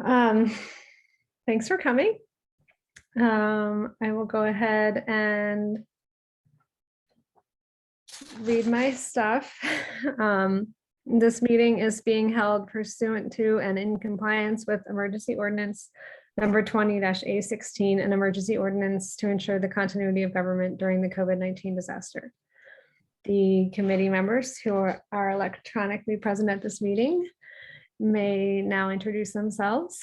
Um, Thanks for coming. I will go ahead and read my stuff. This meeting is being held pursuant to and in compliance with emergency ordinance number 20-A16, an emergency ordinance to ensure the continuity of government during the COVID-19 disaster. The committee members who are electronically present at this meeting may now introduce themselves.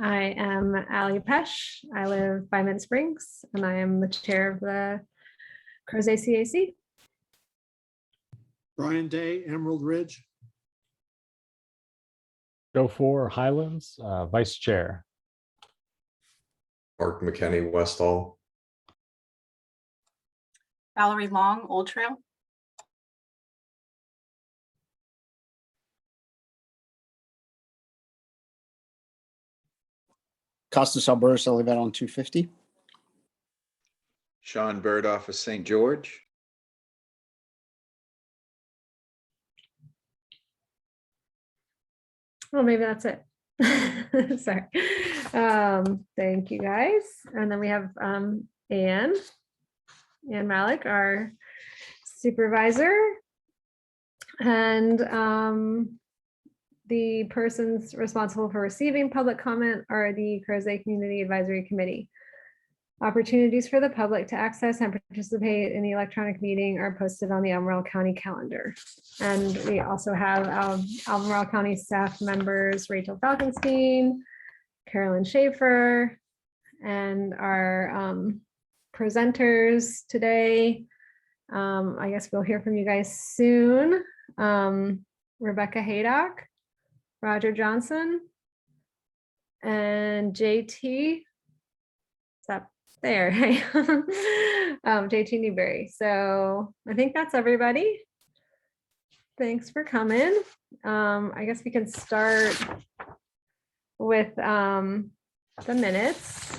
I am Allie Pesh. I live by Mint Springs, and I am the chair of the Crozet CAC. Brian Day, Emerald Ridge. Joe for Highlands, vice chair. Mark McKenney, Westall. Valerie Long, Old Trail. Costas Albertus, I live out on 250. Sean Bird off of St. George. Well, maybe that's it. Sorry. Thank you guys. And then we have Ann Malik, our supervisor, and the persons responsible for receiving public comment are the Crozet Community Advisory Committee. Opportunities for the public to access and participate in the electronic meeting are posted on the Albemarle County calendar. And we also have Albemarle County staff members, Rachel Falkenstein, Carolyn Schaefer, and our presenters today. I guess we'll hear from you guys soon. Rebecca Haydock, Roger Johnson, and JT. Stop there. JT Newberry. So I think that's everybody. Thanks for coming. I guess we can start with the minutes.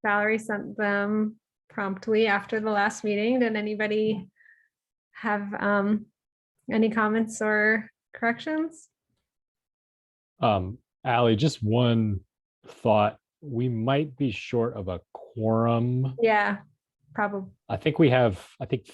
Valerie sent them promptly after the last meeting. Did anybody have any comments or corrections? Allie, just one thought. We might be short of a quorum. Yeah, probably. I think we have,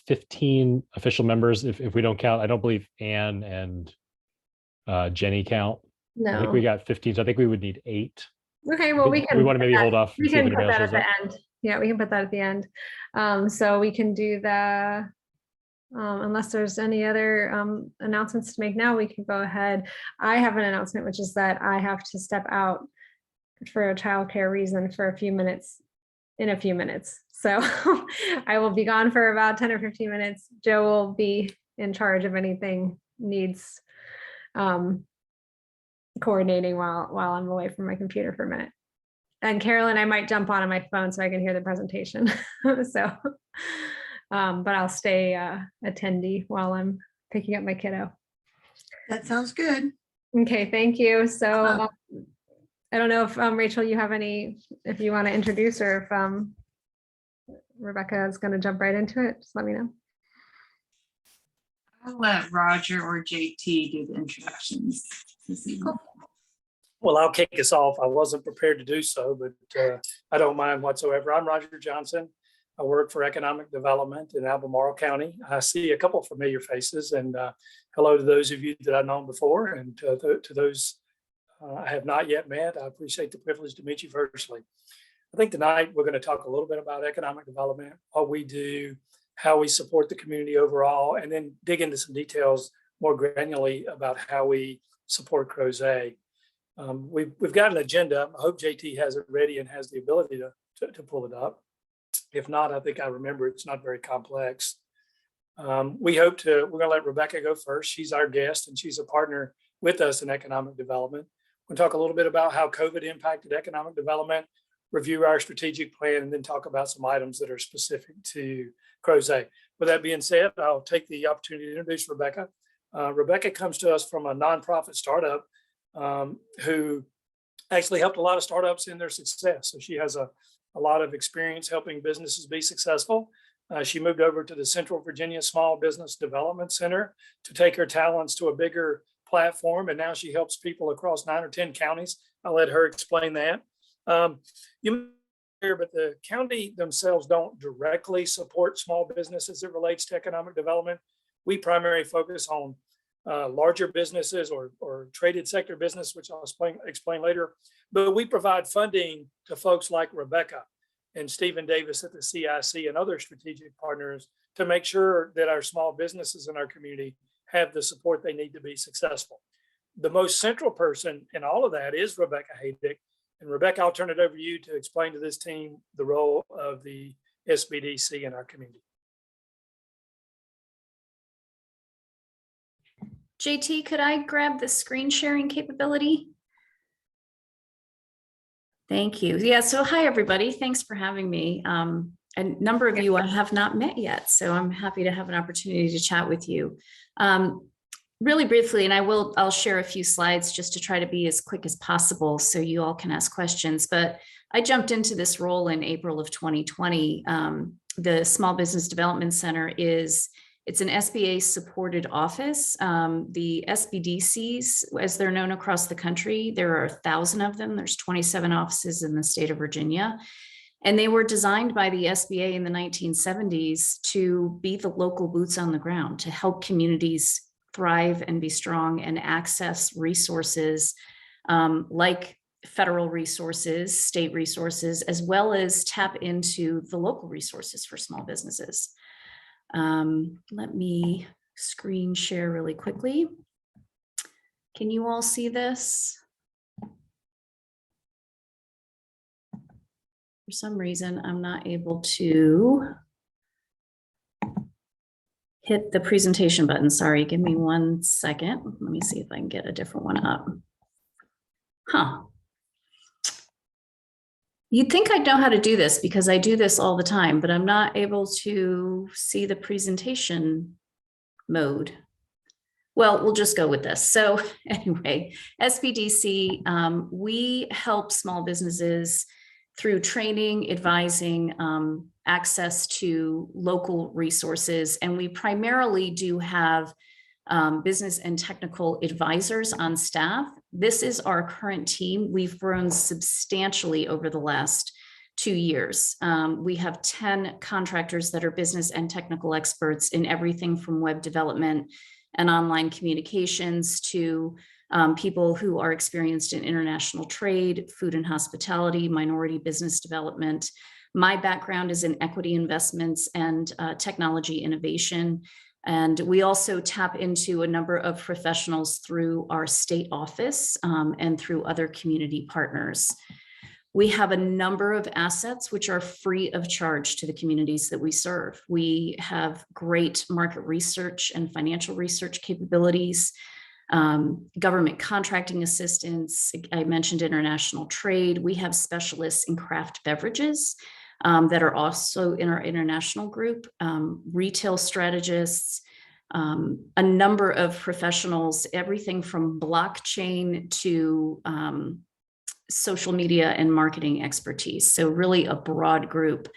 15 official members if we don't count. I don't believe Ann and Jenny count. No. I think we got 15, so I think we would need 8. Okay, well, we want to maybe hold off. We can put that at the end. Yeah, we can put that at the end. So we can do the, unless there's any other announcements to make now, we can go ahead. I have an announcement, which is that I have to step out for a childcare reason for a few minutes, in a few minutes. So I will be gone for about 10 or 15 minutes. Joe will be in charge of anything needs coordinating while I'm away from my computer for a minute. And Carolyn, I might jump on my phone so I can hear the presentation. So, but I'll stay attendee while I'm picking up my kiddo. That sounds good. Okay, thank you. So I don't know if Rachel, you have any, if you want to introduce, or if Rebecca is going to jump right into it, just let me know. I'll let Roger or JT do the introductions this evening. Well, I'll kick us off. I wasn't prepared to do so, but I don't mind whatsoever. I'm Roger Johnson. I work for economic development in Albemarle County. I see a couple of familiar faces, and hello to those of you that I've known before, and to those I have not yet met. I appreciate the privilege to meet you virtually. I think tonight we're going to talk a little bit about economic development, what we do, how we support the community overall, and then dig into some details more granularly about how we support Crozet. We've got an agenda. I hope JT has it ready and has the ability to pull it up. If not, I think I remember it's not very complex. We're going to let Rebecca go first. She's our guest and she's a partner with us in economic development. We'll talk a little bit about how COVID impacted economic development, review our strategic plan, and then talk about some items that are specific to Crozet. With that being said, I'll take the opportunity to introduce Rebecca. Rebecca comes to us from a nonprofit startup who actually helped a lot of startups in their success. So she has a lot of experience helping businesses be successful. She moved over to the Central Virginia Small Business Development Center to take her talents to a bigger platform, and now she helps people across 9 or 10 counties. I'll let her explain that. You hear, but the county themselves don't directly support small business as it relates to economic development. We primarily focus on larger businesses or traded sector business, which I'll explain later. But we provide funding to folks like Rebecca and Stephen Davis at the CIC and other strategic partners to make sure that our small businesses in our community have the support they need to be successful. The most central person in all of that is Rebecca Haydick. And Rebecca, I'll turn it over to you to explain to this team the role of the SBDC in our community. JT, could I grab the screen sharing capability? Thank you. Yeah, so hi, everybody. Thanks for having me. A number of you I have not met yet, so I'm happy to have an opportunity to chat with you. Really briefly, and I'll share a few slides just to try to be as quick as possible so you all can ask questions. But I jumped into this role in April of 2020. The Small Business Development Center it's an SBA supported office. The SBDCs, as they're known across the country, there are 1,000 of them. There's 27 offices in the state of Virginia. And they were designed by the SBA in the 1970s to be the local boots on the ground, to help communities thrive and be strong and access resources like federal resources, state resources, as well as tap into the local resources for small businesses. Let me screen share really quickly. Can you all see this? For some reason, I'm not able to hit the presentation button. Sorry, give me 1 second. Let me see if I can get a different one up. Huh. You'd think I'd know how to do this because I do this all the time, but I'm not able to see the presentation mode. Well, we'll just go with this. So anyway, SBDC, we help small businesses through training, advising, access to local resources. And we primarily do have business and technical advisors on staff. This is our current team. We've grown substantially over the last 2 years. We have 10 contractors that are business and technical experts in everything from web development and online communications to people who are experienced in international trade, food and hospitality, minority business development. My background is in equity investments and technology innovation. And we also tap into a number of professionals through our state office and through other community partners. We have a number of assets which are free of charge to the communities that we serve. We have great market research and financial research capabilities, government contracting assistance. I mentioned international trade. We have specialists in craft beverages that are also in our international group, retail strategists, a number of professionals, everything from blockchain to social media and marketing expertise. So really a broad group.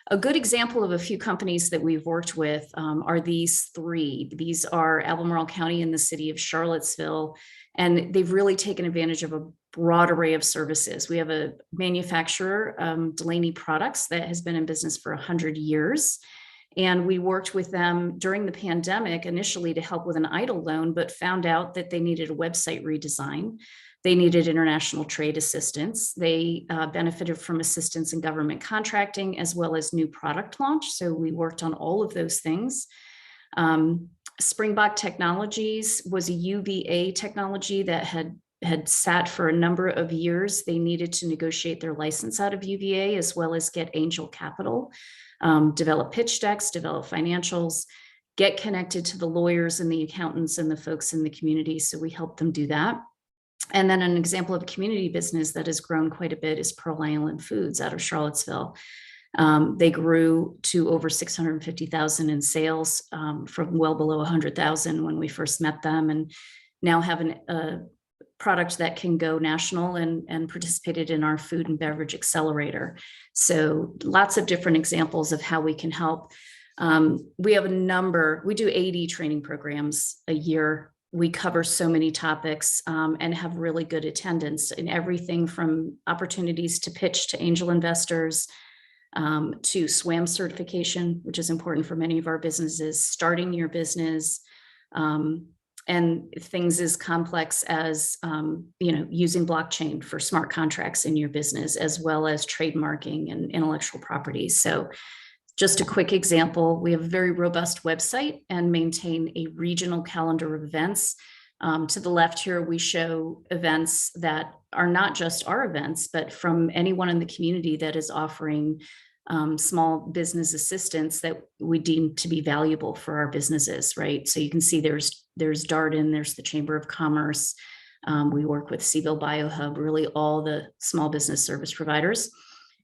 A good example of a few companies that we've worked with are these three. These are Albemarle County and the city of Charlottesville, and they've really taken advantage of a broad array of services. We have a manufacturer, Delaney Products, that has been in business for 100 years. And we worked with them during the pandemic initially to help with an EIDL loan, but found out that they needed a website redesign. They needed international trade assistance. They benefited from assistance in government contracting as well as new product launch. So we worked on all of those things. Springbok Technologies was a UVA technology that had sat for a number of years. They needed to negotiate their license out of UVA as well as get angel capital, develop pitch decks, develop financials, get connected to the lawyers and the accountants and the folks in the community. So we helped them do that. And then an example of a community business that has grown quite a bit is Pearl Island Foods out of Charlottesville. They grew to over 650,000 in sales from well below 100,000 when we first met them, and now have a product that can go national and participated in our food and beverage accelerator. So lots of different examples of how we can help. We have we do 80 training programs a year we cover so many topics and have really good attendance in everything from opportunities to pitch to angel investors, to SWAM certification, which is important for many of our businesses, starting your business, and things as complex as using blockchain for smart contracts in your business, as well as trademarking and intellectual property. So just a quick example, we have a very robust website and maintain a regional calendar of events. To the left here, we show events that are not just our events, but from anyone in the community that is offering small business assistance that we deem to be valuable for our businesses, right? So you can see there's Darden, there's the Chamber of Commerce. We work with Seville BioHub, really all the small business service providers.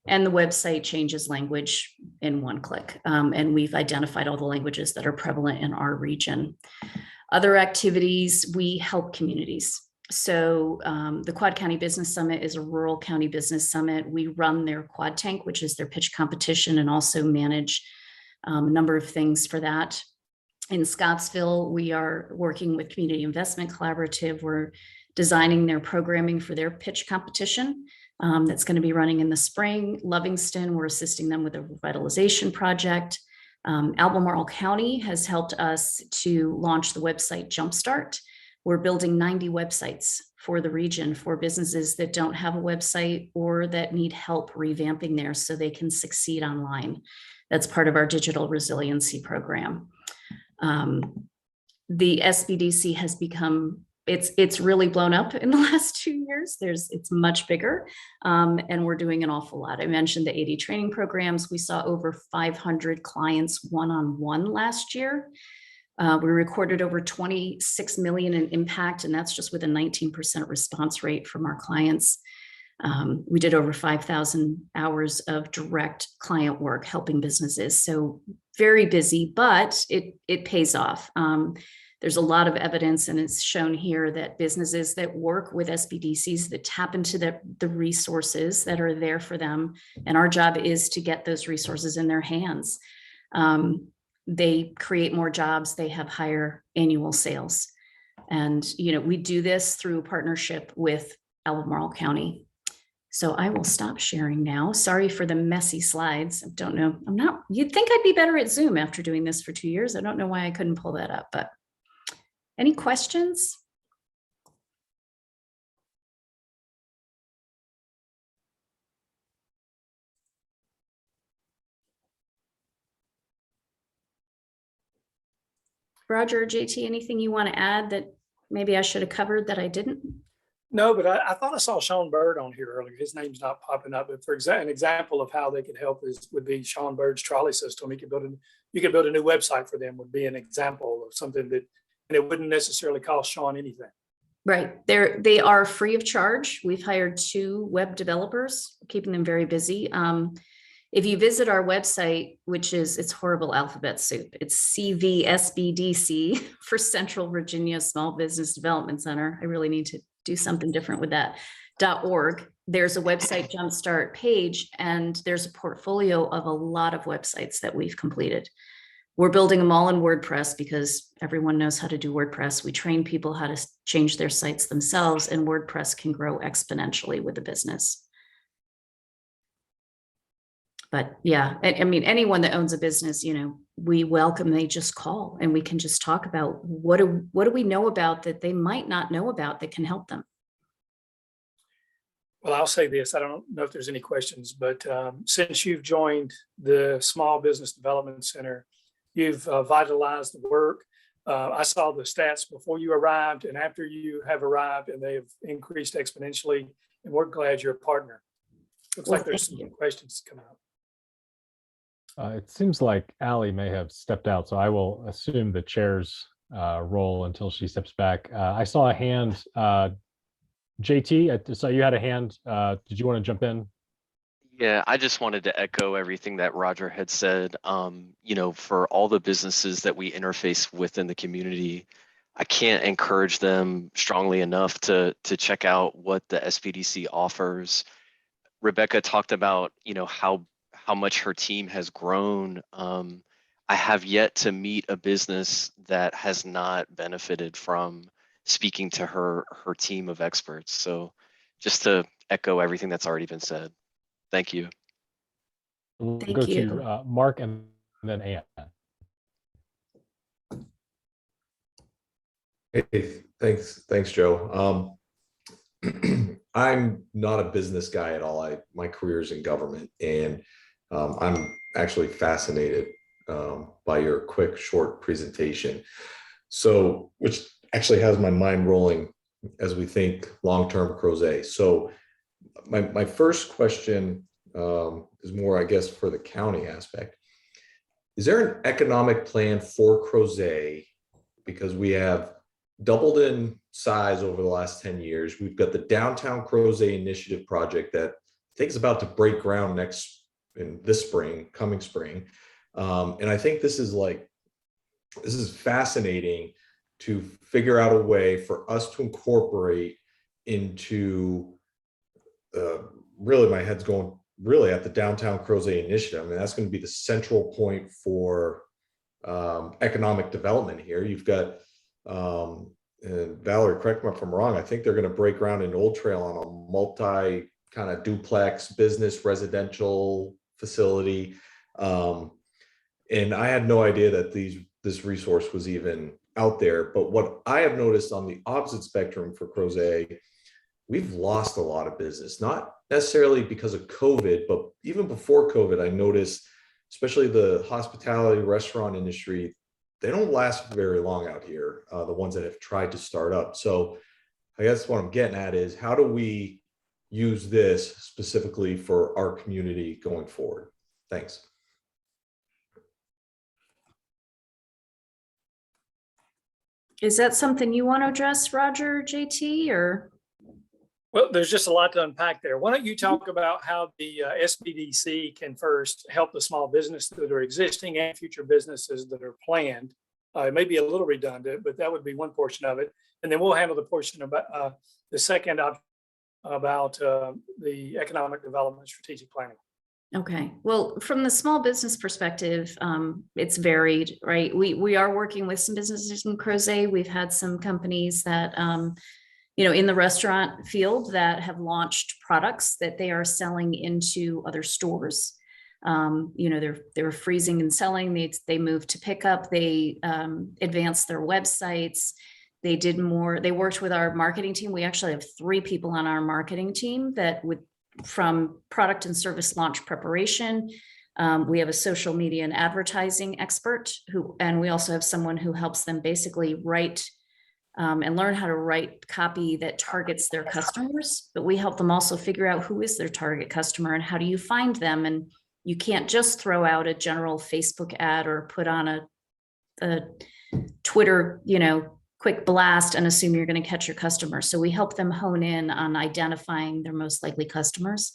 And the website changes language in one click. And we've identified all the languages that are prevalent in our region. Other activities, we help communities. So the Quad County Business Summit is a rural county business summit. We run their Quad Tank, which is their pitch competition, and also manage a number of things for that. In Scottsville, we are working with Community Investment Collaborative. We're designing their programming for their pitch competition. That's going to be running in the spring. Livingston, we're assisting them with a revitalization project. Albemarle County has helped us to launch the website Jumpstart. We're building 90 websites for the region for businesses that don't have a website or that need help revamping theirs so they can succeed online. That's part of our digital resiliency program. The SBDC has become it's really blown up in the last 2 years. It's much bigger, and we're doing an awful lot. I mentioned the 80 training programs. We saw over 500 clients one-on-one last year. We recorded over 26 million in impact, and that's just with a 19% response rate from our clients. We did over 5,000 hours of direct client work helping businesses. So very busy, but it pays off. There's a lot of evidence, and it's shown here that businesses that work with SBDCs, that tap into the resources that are there for them, and our job is to get those resources in their hands. They create more jobs, they have higher annual sales. And, we do this through a partnership with Albemarle County. So I will stop sharing now. Sorry for the messy slides. I don't know. You'd think I'd be better at Zoom after doing this for 2 years. I don't know why I couldn't pull that up, but any questions? Roger or JT, anything you want to add that maybe I should have covered that I didn't? No, but I thought I saw Sean Bird on here earlier. His name's not popping up, but for an example of how they could help would be Sean Bird's trolley system. You could build a new website for them, would be an example of something that, and it wouldn't necessarily cost Sean anything. Right. They are free of charge. We've hired 2 web developers, keeping them very busy. If you visit our website, it's horrible alphabet soup. It's CVSBDC for Central Virginia Small Business Development Center. I really need to do something different with that. .org. There's a website Jumpstart page, and there's a portfolio of a lot of websites that we've completed. We're building them all in WordPress because everyone knows how to do WordPress. We train people how to change their sites themselves, and WordPress can grow exponentially with the business. But yeah, I mean, anyone that owns a business, we welcome, they just call and we can just talk about what do we know about that they might not know about that can help them. Well, I'll say this, I don't know if there's any questions, but since you've joined the Small Business Development Center, you've vitalized the work. I saw the stats before you arrived and after you have arrived, and they have increased exponentially, and we're glad you're a partner. Looks like there's some questions coming up. It seems like Allie may have stepped out, so I will assume the chair's role until she steps back. I saw a hand. JT, so you had a hand. Did you want to jump in? Yeah, I just wanted to echo everything that Roger had said. For all the businesses that we interface with in the community, I can't encourage them strongly enough to check out what the SBDC offers. Rebecca talked about, how much her team has grown. I have yet to meet a business that has not benefited from speaking to her team of experts. So just to echo everything that's already been said. Thank you. We'll Thank go you. to Mark and then Ann. Hey, thanks, Joe. I'm not a business guy at all. My career is in government, and I'm actually fascinated by your quick, short presentation. So, which actually has my mind rolling as we think long-term Crozet. So, my first question is more, I guess, for the county aspect. Is there an economic plan for Crozet? Because we have doubled in size over the last 10 years. We've got the Downtown Crozet Initiative project that I think is about to break ground this coming spring. And I think this is fascinating to figure out a way for us to incorporate into really, my head's going really at the Downtown Crozet Initiative. I mean, that's going to be the central point for economic development here. You've got and Valerie, correct me if I'm wrong, I think they're going to break ground in Old Trail on a multi kind of duplex business residential facility. And I had no idea that this resource was even out there. But what I have noticed on the opposite spectrum for Crozet, we've lost a lot of business, not necessarily because of COVID, but even before COVID, I noticed, especially the hospitality restaurant industry, they don't last very long out here, the ones that have tried to start up. So I guess what I'm getting at is, how do we use this specifically for our community going forward? Thanks. Is that something you want to address, Roger, JT, or? Well, there's just a lot to unpack there. Why don't you talk about how the SBDC can first help the small businesses that are existing and future businesses that are planned. It may be a little redundant, but that would be one portion of it. And then we'll handle the portion about the second about the economic development strategic planning. Okay, well, from the small business perspective, it's varied, right? We are working with some businesses in Crozet. We've had some companies that, in the restaurant field that have launched products that they are selling into other stores. They're freezing and selling. They moved to pickup. They advanced their websites. They worked with our marketing team. We actually have 3 people on our marketing team from product and service launch preparation. We have a social media and advertising expert and we also have someone who helps them basically write and learn how to write copy that targets their customers. But we help them also figure out who is their target customer and how do you find them. And you can't just throw out a general Facebook ad or put on a Twitter, quick blast and assume you're going to catch your customer. So we help them hone in on identifying their most likely customers.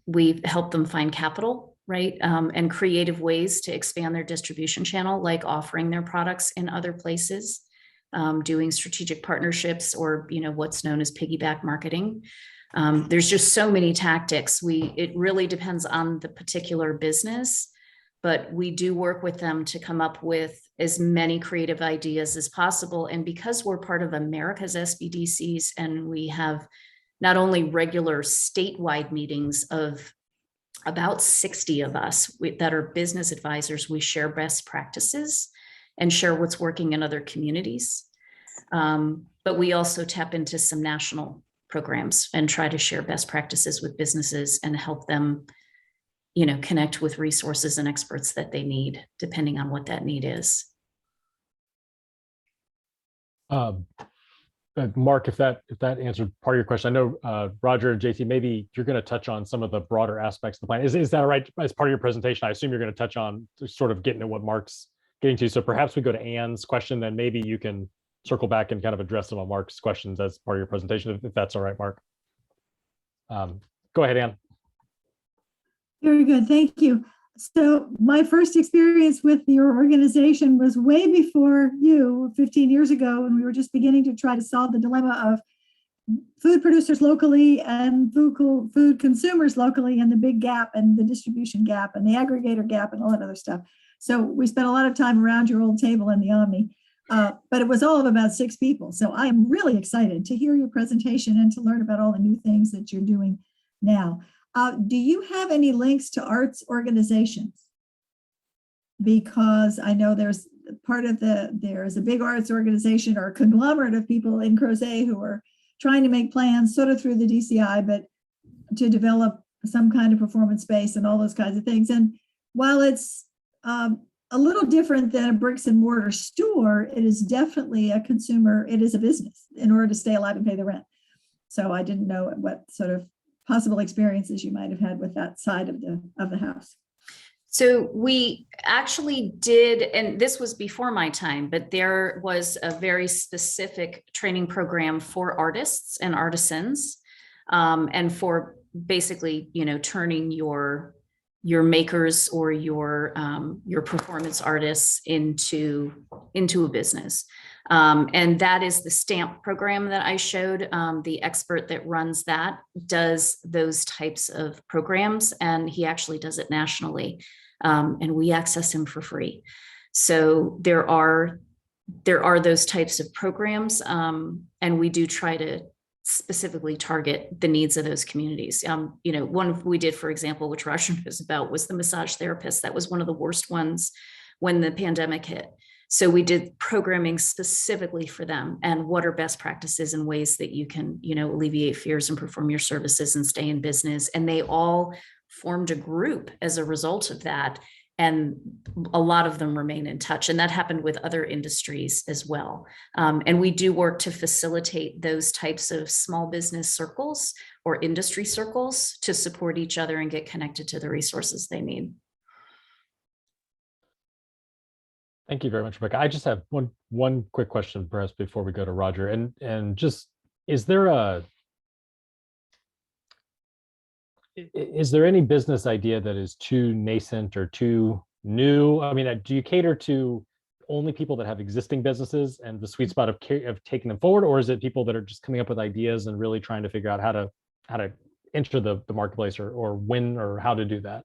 We help them find capital, right? And creative ways to expand their distribution channel, like offering their products in other places, doing strategic partnerships or, what's known as piggyback marketing. There's just so many tactics. It really depends on the particular business, but we do work with them to come up with as many creative ideas as possible. And because we're part of America's SBDCs and we have not only regular statewide meetings of about 60 of us that are business advisors, we share best practices and share what's working in other communities. But we also tap into some national programs and try to share best practices with businesses and help them connect with resources and experts that they need, depending on what that need is. Mark, if that answered part of your question, I know Roger and JT, maybe you're going to touch on some of the broader aspects of the plan. Is that right? As part of your presentation, I assume you're going to touch on sort of getting at what Mark's getting to. So perhaps we go to Ann's question, then maybe you can circle back and kind of address some of Mark's questions as part of your presentation, if that's all right, Mark. Go ahead, Ann. Very good, thank you. So my first experience with your organization was way before you, 15 years ago, when we were just beginning to try to solve the dilemma of food producers locally and food consumers locally, and the big gap and the distribution gap and the aggregator gap and all that other stuff. So we spent a lot of time around your old table in the Omni. But it was all of about 6 people. So I am really excited to hear your presentation and to learn about all the new things that you're doing now. Do you have any links to arts organizations? Because I know there's a big arts organization or a conglomerate of people in Crozet who are trying to make plans sort of through the DCI, but to develop some kind of performance space and all those kinds of things. And while it's a little different than a bricks and mortar store, it is definitely a consumer, it is a business in order to stay alive and pay the rent. So I didn't know what sort of possible experiences you might have had with that side of the house. So we actually did, and this was before my time, but there was a very specific training program for artists and artisans, and for basically, turning your makers or your performance artists into a business. And that is the STAMP program that I showed. The expert that runs that does those types of programs, and he actually does it nationally. And we access him for free. So there are those types of programs, and we do try to specifically target the needs of those communities. One we did, for example, which Roger knows about, was the massage therapist. That was one of the worst ones when the pandemic hit. So we did programming specifically for them, and what are best practices and ways that you can, alleviate fears and perform your services and stay in business. And they all formed a group as a result of that. And a lot of them remain in touch. And that happened with other industries as well. And we do work to facilitate those types of small business circles or industry circles to support each other and get connected to the resources they need. Thank you very much, Rebecca. I just have one quick question perhaps before we go to Roger. And just, is there any business idea that is too nascent or too new? I mean, do you cater to only people that have existing businesses and the sweet spot of taking them forward, or is it people that are just coming up with ideas and really trying to figure out how to enter the marketplace or when or how to do that?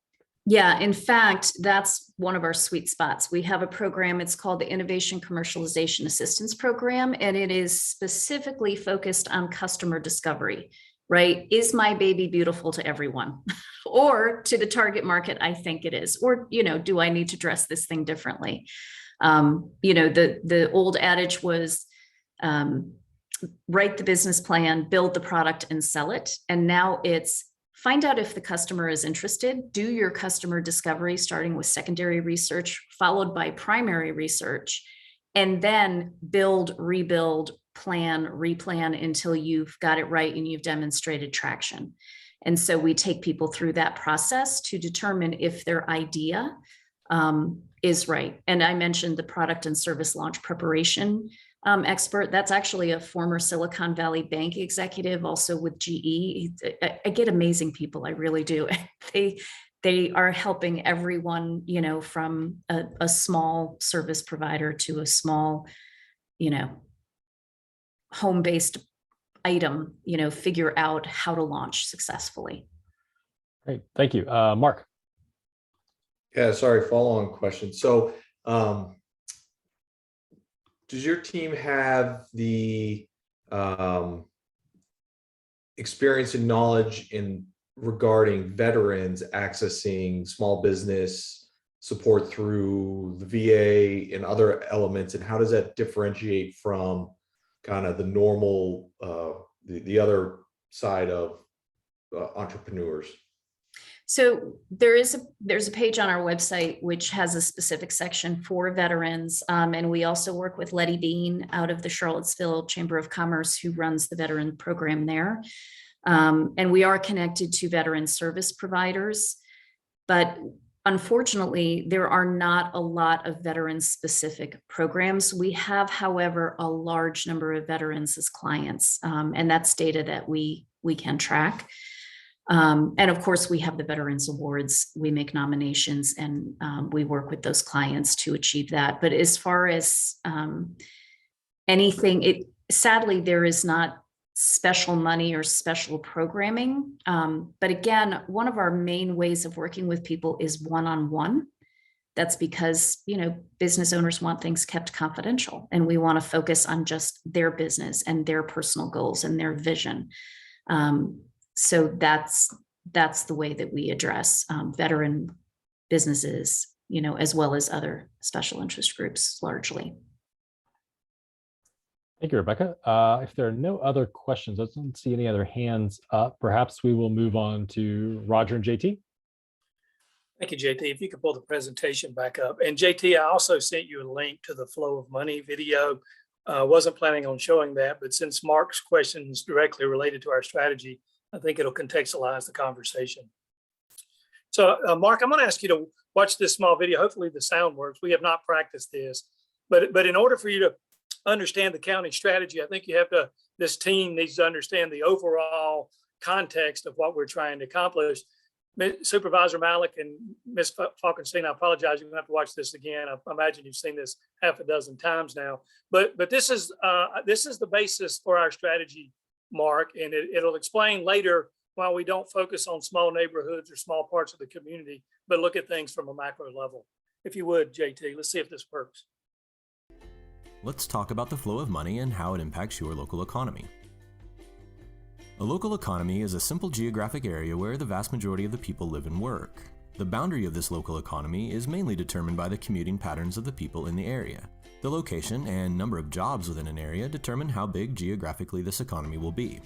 Yeah, in fact, that's one of our sweet spots. We have a program, it's called the Innovation Commercialization Assistance Program, and it is specifically focused on customer discovery, right? Is my baby beautiful to everyone? Or to the target market, I think it is. Or, do I need to dress this thing differently? The old adage was, write the business plan, build the product, and sell it. And now it's find out if the customer is interested, do your customer discovery, starting with secondary research, followed by primary research, and then build, rebuild, plan, replan until you've got it right and you've demonstrated traction. And so we take people through that process to determine if their idea is right. And I mentioned the product and service launch preparation expert. That's actually a former Silicon Valley Bank executive, also with GE. I get amazing people, I really do. They are helping everyone, from a small service provider to a small, home-based item, figure out how to launch successfully. Great, thank you. Mark. Yeah, sorry, follow-on question. So does your team have the experience and knowledge regarding veterans accessing small business support through the VA and other elements, and how does that differentiate from kind of the normal, the other side of entrepreneurs? So there's a page on our website which has a specific section for veterans, and we also work with Letty Bean out of the Charlottesville Chamber of Commerce, who runs the veteran program there. And we are connected to veteran service providers, but unfortunately, there are not a lot of veteran-specific programs. We have, however, a large number of veterans as clients, and that's data that we can track. And of course, we have the Veterans Awards. We make nominations, and we work with those clients to achieve that. But as far as anything, sadly, there is not special money or special programming. But again, one of our main ways of working with people is one-on-one. That's because, business owners want things kept confidential, and we want to focus on just their business and their personal goals and their vision. So that's the way that we address veteran businesses, as well as other special interest groups largely. Thank you, Rebecca. If there are no other questions, I don't see any other hands up. Perhaps we will move on to Roger and JT. Thank you, JT. If you could pull the presentation back up. And JT, I also sent you a link to the flow of money video. Wasn't planning on showing that, but since Mark's question is directly related to our strategy, I think it'll contextualize the conversation. So Mark, I'm going to ask you to watch this small video. Hopefully the sound works. We have not practiced this, but in order for you to understand the county strategy, I think this team needs to understand the overall context of what we're trying to accomplish. Supervisor Malik and Ms. Falkenstein, I apologize, you're going to have to watch this again. I imagine you've seen this half a dozen times now, but this is the basis for our strategy, Mark, and it'll explain later why we don't focus on small neighborhoods or small parts of the community, but look at things from a macro level. If you would, JT, let's see if this works. Let's talk about the flow of money and how it impacts your local economy. A local economy is a simple geographic area where the vast majority of the people live and work. The boundary of this local economy is mainly determined by the commuting patterns of the people in the area. The location and number of jobs within an area determine how big geographically this economy will be.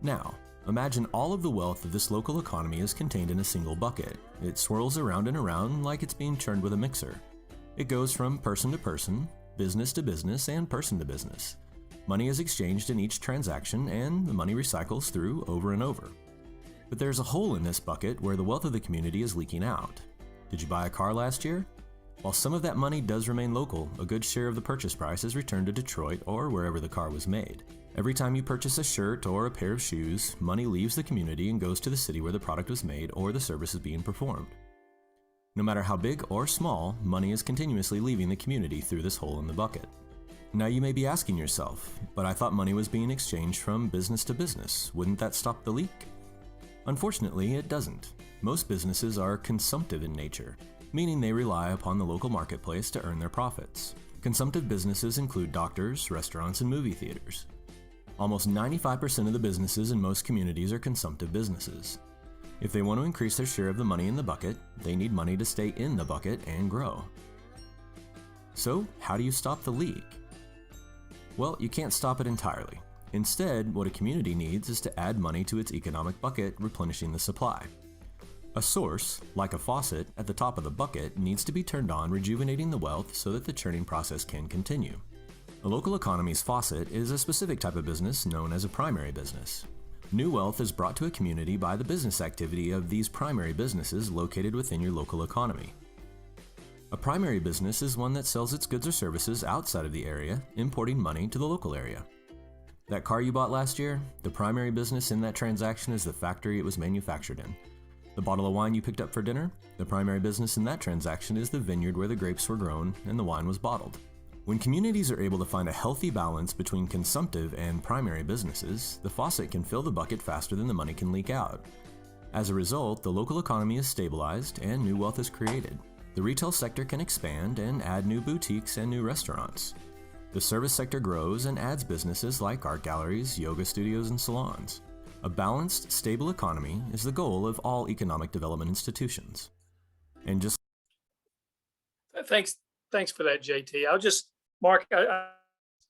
Now, imagine all of the wealth of this local economy is contained in a single bucket. It swirls around and around like it's being churned with a mixer. It goes from person to person, business to business, and person to business. Money is exchanged in each transaction, and the money recycles through over and over. But there's a hole in this bucket where the wealth of the community is leaking out. Did you buy a car last year? While some of that money does remain local, a good share of the purchase price is returned to Detroit or wherever the car was made. Every time you purchase a shirt or a pair of shoes, money leaves the community and goes to the city where the product was made or the service is being performed. No matter how big or small, money is continuously leaving the community through this hole in the bucket. Now you may be asking yourself, but I thought money was being exchanged from business to business. Wouldn't that stop the leak? Unfortunately, it doesn't. Most businesses are consumptive in nature, meaning they rely upon the local marketplace to earn their profits. Consumptive businesses include doctors, restaurants, and movie theaters. Almost 95% of the businesses in most communities are consumptive businesses. If they want to increase their share of the money in the bucket, they need money to stay in the bucket and grow. So, how do you stop the leak? Well, you can't stop it entirely. Instead, what a community needs is to add money to its economic bucket, replenishing the supply. A source, like a faucet at the top of the bucket, needs to be turned on, rejuvenating the wealth so that the churning process can continue. A local economy's faucet is a specific type of business known as a primary business. New wealth is brought to a community by the business activity of these primary businesses located within your local economy. A primary business is one that sells its goods or services outside of the area, importing money to the local area. That car you bought last year, the primary business in that transaction is the factory it was manufactured in. The bottle of wine you picked up for dinner, the primary business in that transaction is the vineyard where the grapes were grown and the wine was bottled. When communities are able to find a healthy balance between consumptive and primary businesses, the faucet can fill the bucket faster than the money can leak out. As a result, the local economy is stabilized and new wealth is created. The retail sector can expand and add new boutiques and new restaurants. The service sector grows and adds businesses like art galleries, yoga studios, and salons. A balanced, stable economy is the goal of all economic development institutions. And just Thanks for that, JT. Mark, I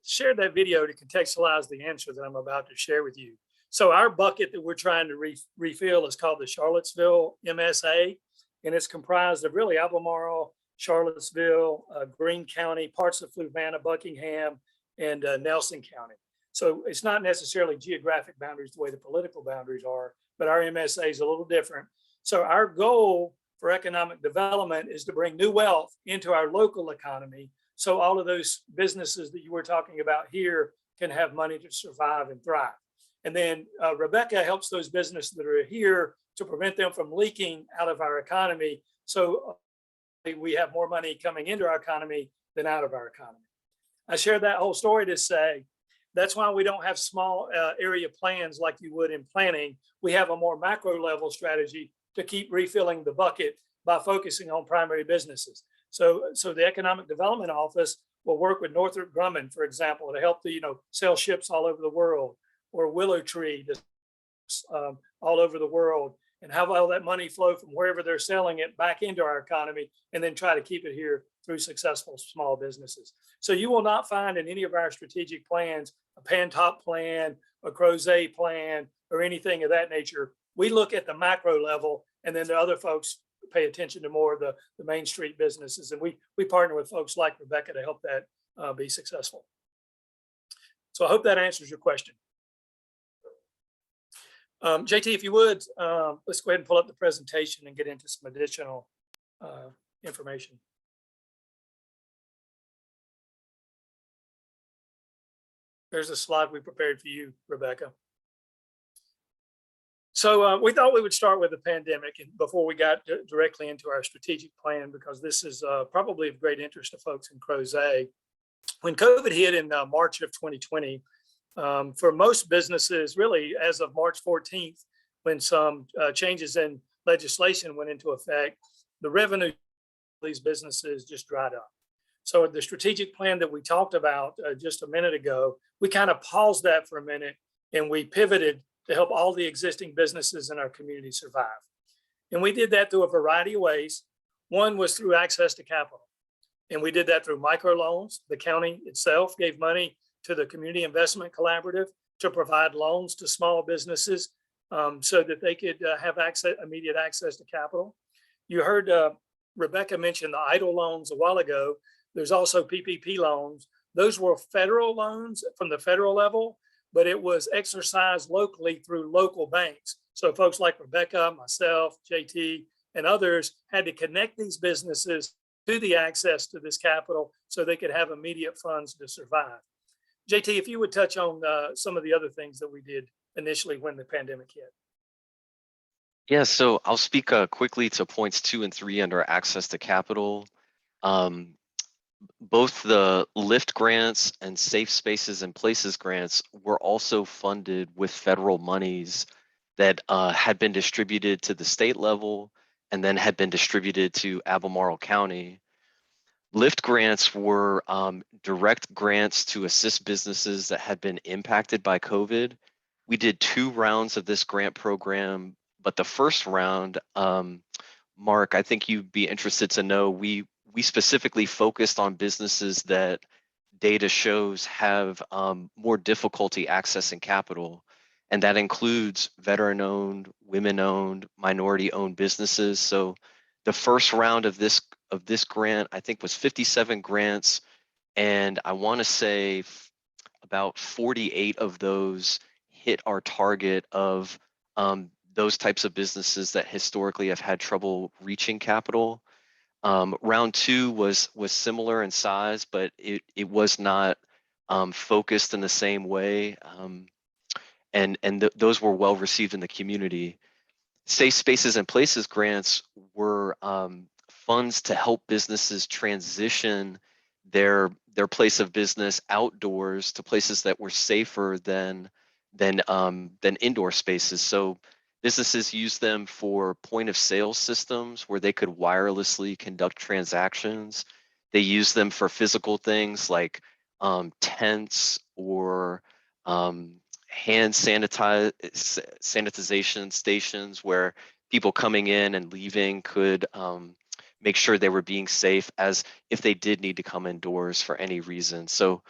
shared that video to contextualize the answer that I'm about to share with you. So our bucket that we're trying to refill is called the Charlottesville Msa, and it's comprised of really Albemarle, Charlottesville, Greene County, parts of Fluvanna, Buckingham, and Nelson County. So it's not necessarily geographic boundaries the way the political boundaries are, but our MSA is a little different. So our goal for economic development is to bring new wealth into our local economy, so all of those businesses that you were talking about here can have money to survive and thrive. And then Rebecca helps those businesses that are here to prevent them from leaking out of our economy, so we have more money coming into our economy than out of our economy. I shared that whole story to say that's why we don't have small area plans like you would in planning. We have a more macro level strategy to keep refilling the bucket by focusing on primary businesses. So the Economic Development Office will work with Northrop Grumman, for example, to help sell ships all over the world, or Willow Tree all over the world, and have all that money flow from wherever they're selling it back into our economy, and then try to keep it here through successful small businesses. So you will not find in any of our strategic plans a Pan-Top plan, a Crozet plan, or anything of that nature. We look at the macro level, and then the other folks pay attention to more of the Main Street businesses. And we partner with folks like Rebecca to help that be successful. So I hope that answers your question. JT, if you would, let's go ahead and pull up the presentation and get into some additional information. There's a slide we prepared for you, Rebecca. So we thought we would start with the pandemic and before we got directly into our strategic plan, because this is probably of great interest to folks in Crozet. When COVID hit in March of 2020, for most businesses, really as of March 14th, when some changes in legislation went into effect, the revenue of these businesses just dried up. So the strategic plan that we talked about just a minute ago, we kind of paused that for a minute and we pivoted to help all the existing businesses in our community survive. And we did that through a variety of ways. One was through access to capital. And we did that through microloans. The county itself gave money to the Community Investment Collaborative to provide loans to small businesses so that they could have immediate access to capital. You heard Rebecca mention the EIDL loans a while ago. There's also PPP loans. Those were federal loans from the federal level, but it was exercised locally through local banks. So folks like Rebecca, myself, JT, and others had to connect these businesses to the access to this capital so they could have immediate funds to survive. JT, if you would touch on some of the other things that we did initially when the pandemic hit. Yeah, so I'll speak quickly to points 2 and 3 under access to capital. Both the LIFT grants and Safe Spaces and Places grants were also funded with federal monies that had been distributed to the state level and then had been distributed to Albemarle County. LIFT grants were direct grants to assist businesses that had been impacted by COVID. We did 2 rounds of this grant program, but the first round, Mark, I think you'd be interested to know, we specifically focused on businesses that data shows have more difficulty accessing capital. And that includes veteran-owned, women-owned, minority-owned businesses. So the first round of this grant, I think, was 57 grants. And I want to say about 48 of those hit our target of those types of businesses that historically have had trouble reaching capital. Round 2 was similar in size, but it was not focused in the same way. Those were well received in the community. Safe Spaces and Places grants were funds to help businesses transition their place of business outdoors to places that were safer than indoor spaces. So businesses use them for point of sale systems where they could wirelessly conduct transactions. They use them for physical things like tents or hand sanitization stations where people coming in and leaving could make sure they were being safe as if they did need to come indoors for any reason. So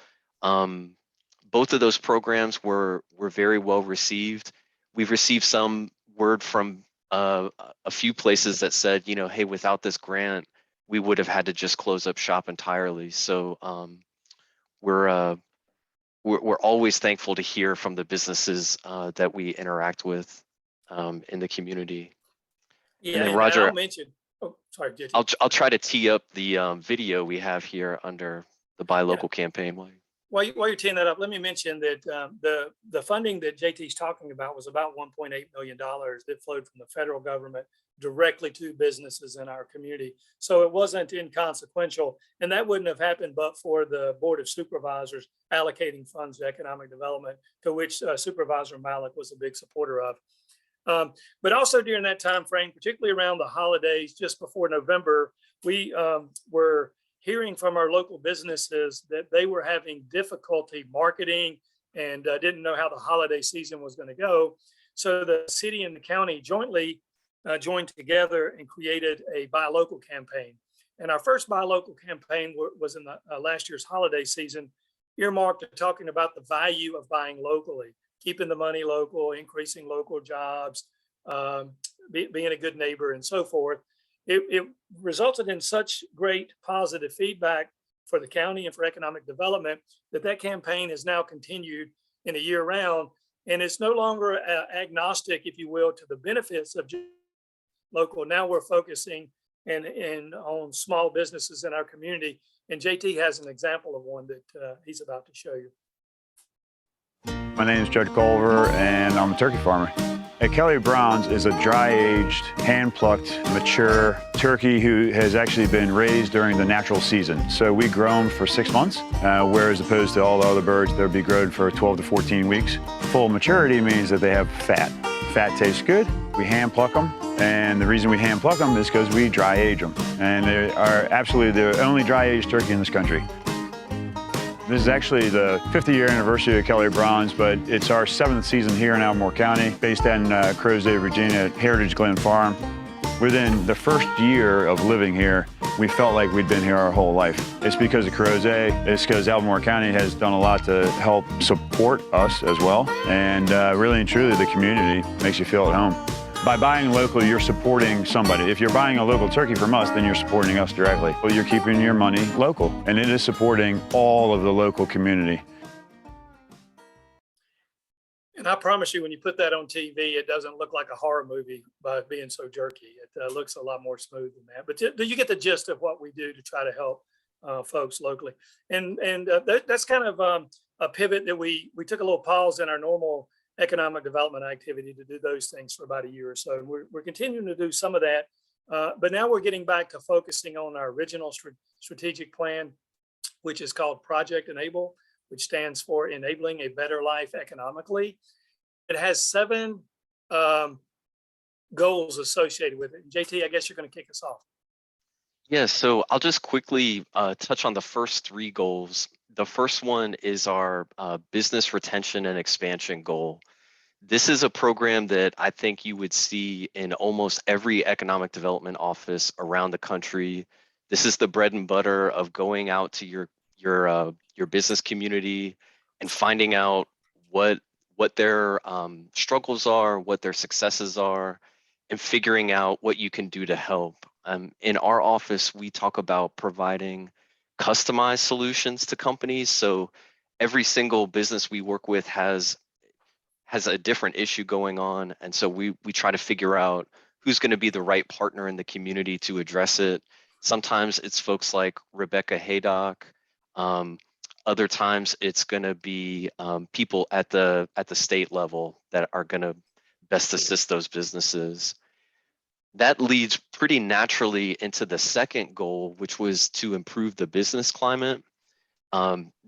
both of those programs were very well received. We've received some word from a few places that said, hey, without this grant, we would have had to just close up shop entirely. So we're always thankful to hear from the businesses that we interact with in the community. Yeah, and then, and Roger, I'll mention. Oh, sorry, JT. I'll try to tee up the video we have here under the Buy Local campaign. While you're teeing that up, let me mention that the funding that JT's talking about was about $1.8 million that flowed from the federal government directly to businesses in our community. So it wasn't inconsequential, and that wouldn't have happened but for the Board of Supervisors allocating funds to economic development, to which Supervisor Malik was a big supporter of. But also during that time frame, particularly around the holidays, just before November, we were hearing from our local businesses that they were having difficulty marketing and didn't know how the holiday season was going to go. So the city and the county jointly joined together and created a buy local campaign. And our first buy local campaign was in the last year's holiday season, earmarked to talking about the value of buying locally, keeping the money local, increasing local jobs, being a good neighbor, and so forth. It resulted in such great positive feedback for the county and for economic development that campaign is now continued in a year round. And it's no longer agnostic, if you will, to the benefits of local. Now we're focusing on small businesses in our community. And JT has an example of one that he's about to show you. My name is Judd Culver, and I'm a turkey farmer. At Kelly Brown's is a dry-aged, hand-plucked, mature turkey who has actually been raised during the natural season. So we grow them for 6 months, whereas opposed to all the other birds, they'll be grown for 12 to 14 weeks. Full maturity means that they have fat. Fat tastes good. We hand-pluck them, and the reason we hand-pluck them is because we dry-age them. And they are absolutely the only dry-aged turkey in this country. This is actually the 50-year anniversary of Kelly Brown's, but it's our 7th season here in Albemarle County, based in Crozet, Virginia, at Heritage Glen Farm. Within the first year of living here, we felt like we'd been here our whole life. It's because of Crozet. It's because Albemarle County has done a lot to help support us as well. And really and truly, the community makes you feel at home. By buying local, you're supporting somebody. If you're buying a local turkey from us, then you're supporting us directly. Well, you're keeping your money local, and it is supporting all of the local community. And I promise you, when you put that on TV, it doesn't look like a horror movie by being so jerky. It looks a lot more smooth than that. But you get the gist of what we do to try to help folks locally. And that's kind of a pivot that we took a little pause in our normal economic development activity to do those things for about a year or so. And we're continuing to do some of that, but now we're getting back to focusing on our original strategic plan, which is called Project Enable, which stands for Enabling a Better Life Economically. It has 7 goals associated with it. JT, I guess you're going to kick us off. Yeah, so I'll just quickly touch on the first 3 goals. The first one is our business retention and expansion goal. This is a program that I think you would see in almost every economic development office around the country. This is the bread and butter of going out to your business community and finding out what their struggles are, what their successes are, and figuring out what you can do to help. In our office, we talk about providing customized solutions to companies. So every single business we work with has a different issue going on. And so we try to figure out who's going to be the right partner in the community to address it. Sometimes it's folks like Rebecca Haydock. Other times it's going to be people at the state level that are going to best assist those businesses. That leads pretty naturally into the second goal, which was to improve the business climate.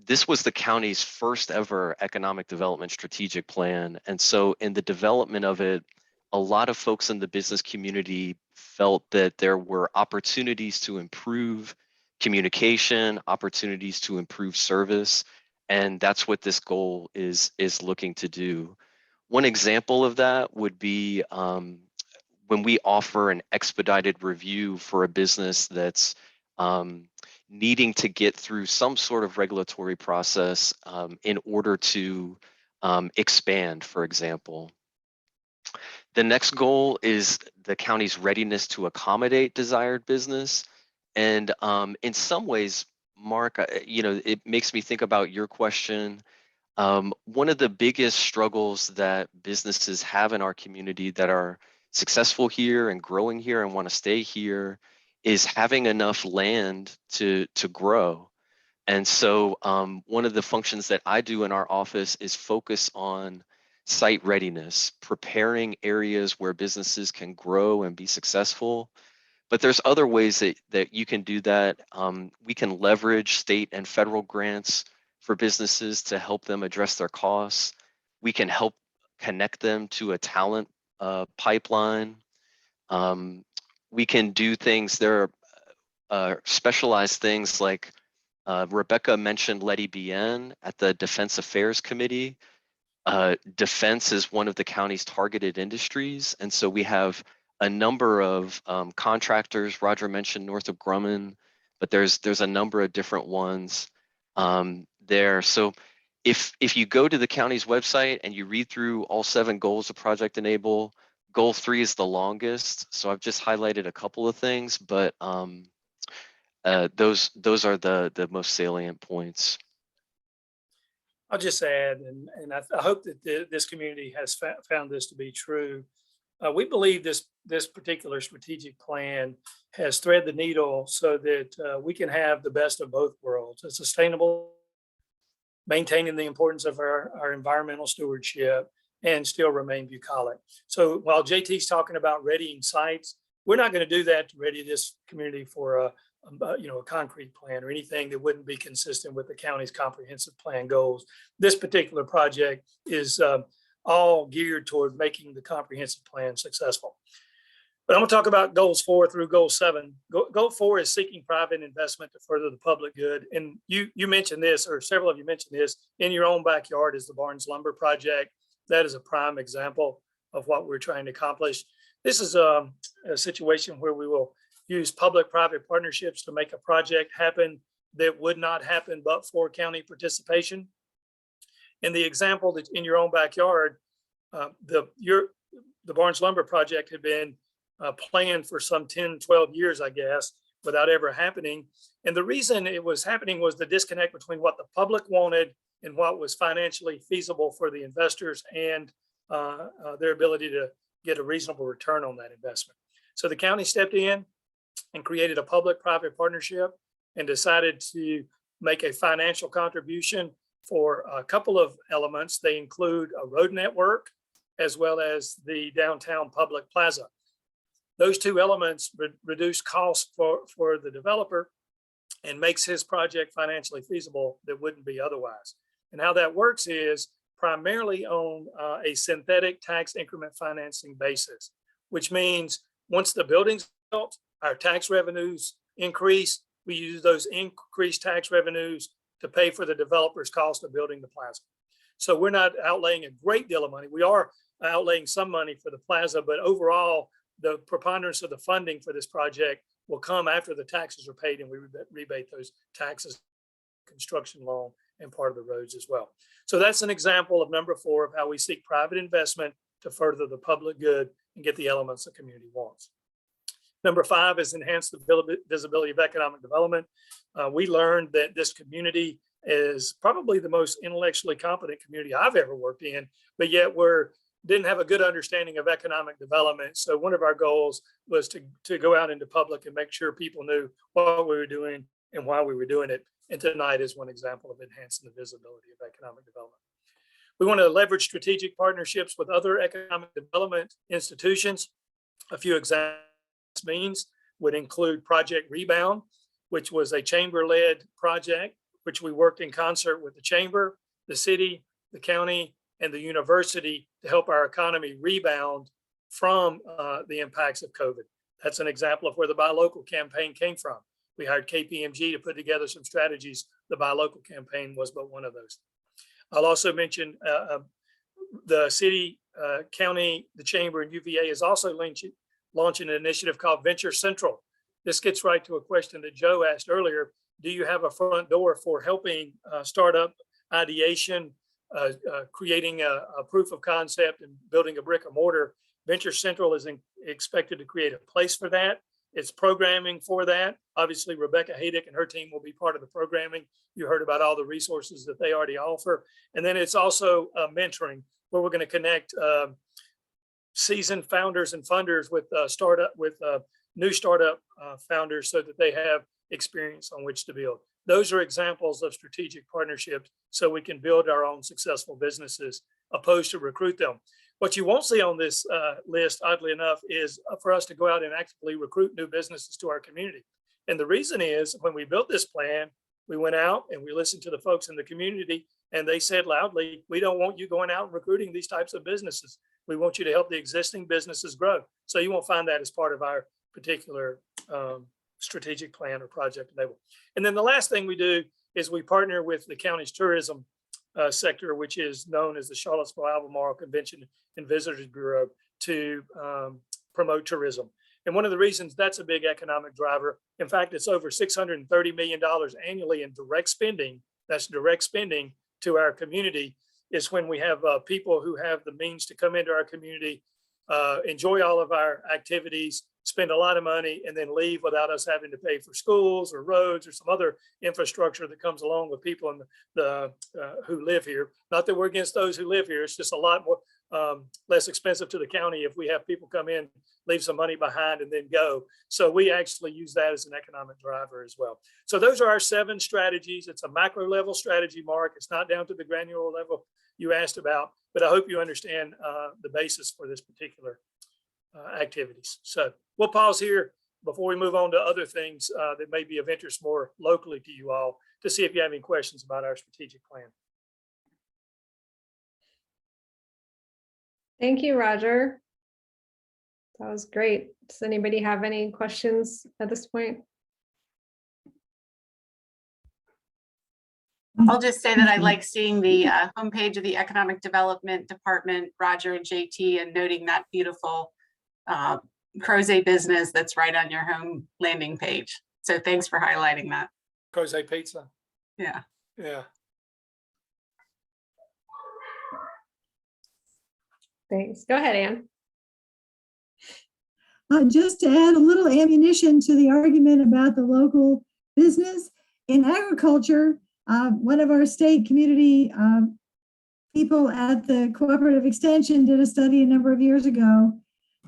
This was the county's first ever economic development strategic plan. And so in the development of it, a lot of folks in the business community felt that there were opportunities to improve communication, opportunities to improve service. And that's what this goal is looking to do. One example of that would be when we offer an expedited review for a business that's needing to get through some sort of regulatory process in order to expand, for example. The next goal is the county's readiness to accommodate desired business. And in some ways, Mark, it makes me think about your question. One of the biggest struggles that businesses have in our community that are successful here and growing here and want to stay here is having enough land to grow. And so one of the functions that I do in our office is focus on site readiness, preparing areas where businesses can grow and be successful. But there's other ways that you can do that. We can leverage state and federal grants for businesses to help them address their costs. We can help connect them to a talent pipeline. We can do things, there are specialized things like Rebecca mentioned Letty BN at the Defense Affairs Committee. Defense is one of the county's targeted industries. And so we have a number of contractors. Roger mentioned Northrop Grumman, but there's a number of different ones there. So if you go to the county's website and you read through all 7 goals of Project Enable, goal 3 is the longest. So I've just highlighted a couple of things, but those are the most salient points. I'll just add, and I hope that this community has found this to be true. We believe this particular strategic plan has threaded the needle so that we can have the best of both worlds: a sustainable, maintaining the importance of our environmental stewardship, and still remain bucolic. So while JT's talking about readying sites, we're not going to do that to ready this community for a concrete plan or anything that wouldn't be consistent with the county's comprehensive plan goals. This particular project is all geared toward making the comprehensive plan successful. But I'm going to talk about goals 4 through goal 7. Goal 4 is seeking private investment to further the public good. And you mentioned this, or several of you mentioned this, in your own backyard is the Barnes Lumber Project. That is a prime example of what we're trying to accomplish. This is a situation where we will use public-private partnerships to make a project happen that would not happen but for county participation. In the example that in your own backyard, the Barnes Lumber Project had been planned for some 10, 12 years, I guess, without ever happening. And the reason it was happening was the disconnect between what the public wanted and what was financially feasible for the investors and their ability to get a reasonable return on that investment. So the county stepped in and created a public-private partnership and decided to make a financial contribution for a couple of elements. They include a road network as well as the downtown public plaza. Those 2 elements reduce costs for the developer and makes his project financially feasible that wouldn't be otherwise. And how that works is primarily on a synthetic tax increment financing basis, which means once the building's built, our tax revenues increase. We use those increased tax revenues to pay for the developer's cost of building the plaza. So we're not outlaying a great deal of money. We are outlaying some money for the plaza, but overall, the preponderance of the funding for this project will come after the taxes are paid and we rebate those taxes, construction loan, and part of the roads as well. So that's an example of number 4 of how we seek private investment to further the public good and get the elements the community wants. Number 5 is enhance the visibility of economic development. We learned that this community is probably the most intellectually competent community I've ever worked in, but yet didn't have a good understanding of economic development. So one of our goals was to go out into public and make sure people knew what we were doing and why we were doing it. And tonight is one example of enhancing the visibility of economic development. We want to leverage strategic partnerships with other economic development institutions. A few examples means would include Project Rebound, which was a chamber-led project, which we worked in concert with the chamber, the city, the county, and the university to help our economy rebound from the impacts of COVID. That's an example of where the Buy Local campaign came from. We hired KPMG to put together some strategies. The Buy Local campaign was but one of those. I'll also mention the city, county, the chamber, and UVA is also launching an initiative called Venture Central. This gets right to a question that Joe asked earlier. Do you have a front door for helping startup ideation, creating a proof of concept and building a brick and mortar? Venture Central is expected to create a place for that. It's programming for that. Obviously, Rebecca Haydick and her team will be part of the programming. You heard about all the resources that they already offer. And then it's also mentoring, where we're going to connect seasoned founders and funders with new startup founders so that they have experience on which to build. Those are examples of strategic partnerships so we can build our own successful businesses opposed to recruit them. What you won't see on this list, oddly enough, is for us to go out and actively recruit new businesses to our community. And the reason is when we built this plan, we went out and we listened to the folks in the community, and they said loudly, we don't want you going out and recruiting these types of businesses. We want you to help the existing businesses grow. So you won't find that as part of our particular strategic plan or project enable. And then the last thing we do is we partner with the county's tourism sector, which is known as the Charlottesville Albemarle Convention and Visitors Bureau, to promote tourism. And one of the reasons that's a big economic driver, in fact, it's over $630 million annually in direct spending. That's direct spending to our community, is when we have people who have the means to come into our community, enjoy all of our activities, spend a lot of money, and then leave without us having to pay for schools or roads or some other infrastructure that comes along with people in who live here. Not that we're against those who live here. It's just a lot more less expensive to the county if we have people come in, leave some money behind, and then go. So we actually use that as an economic driver as well. So those are our 7 strategies. It's a macro level strategy, Mark. It's not down to the granular level you asked about, but I hope you understand the basis for this particular activities. So we'll pause here before we move on to other things that may be of interest more locally to you all, to see if you have any questions about our strategic plan. Thank you, Roger. That was great. Does anybody have any questions at this point? I'll just say that I like seeing the homepage of the Economic Development Department, Roger and JT, and noting that beautiful Crozet business that's right on your home landing page. So thanks for highlighting that. Crozet Pizza. Yeah. Yeah. Thanks. Go ahead, Ann. Just to add a little ammunition to the argument about the local business in agriculture, one of our state community people at the Cooperative Extension did a study a number of years ago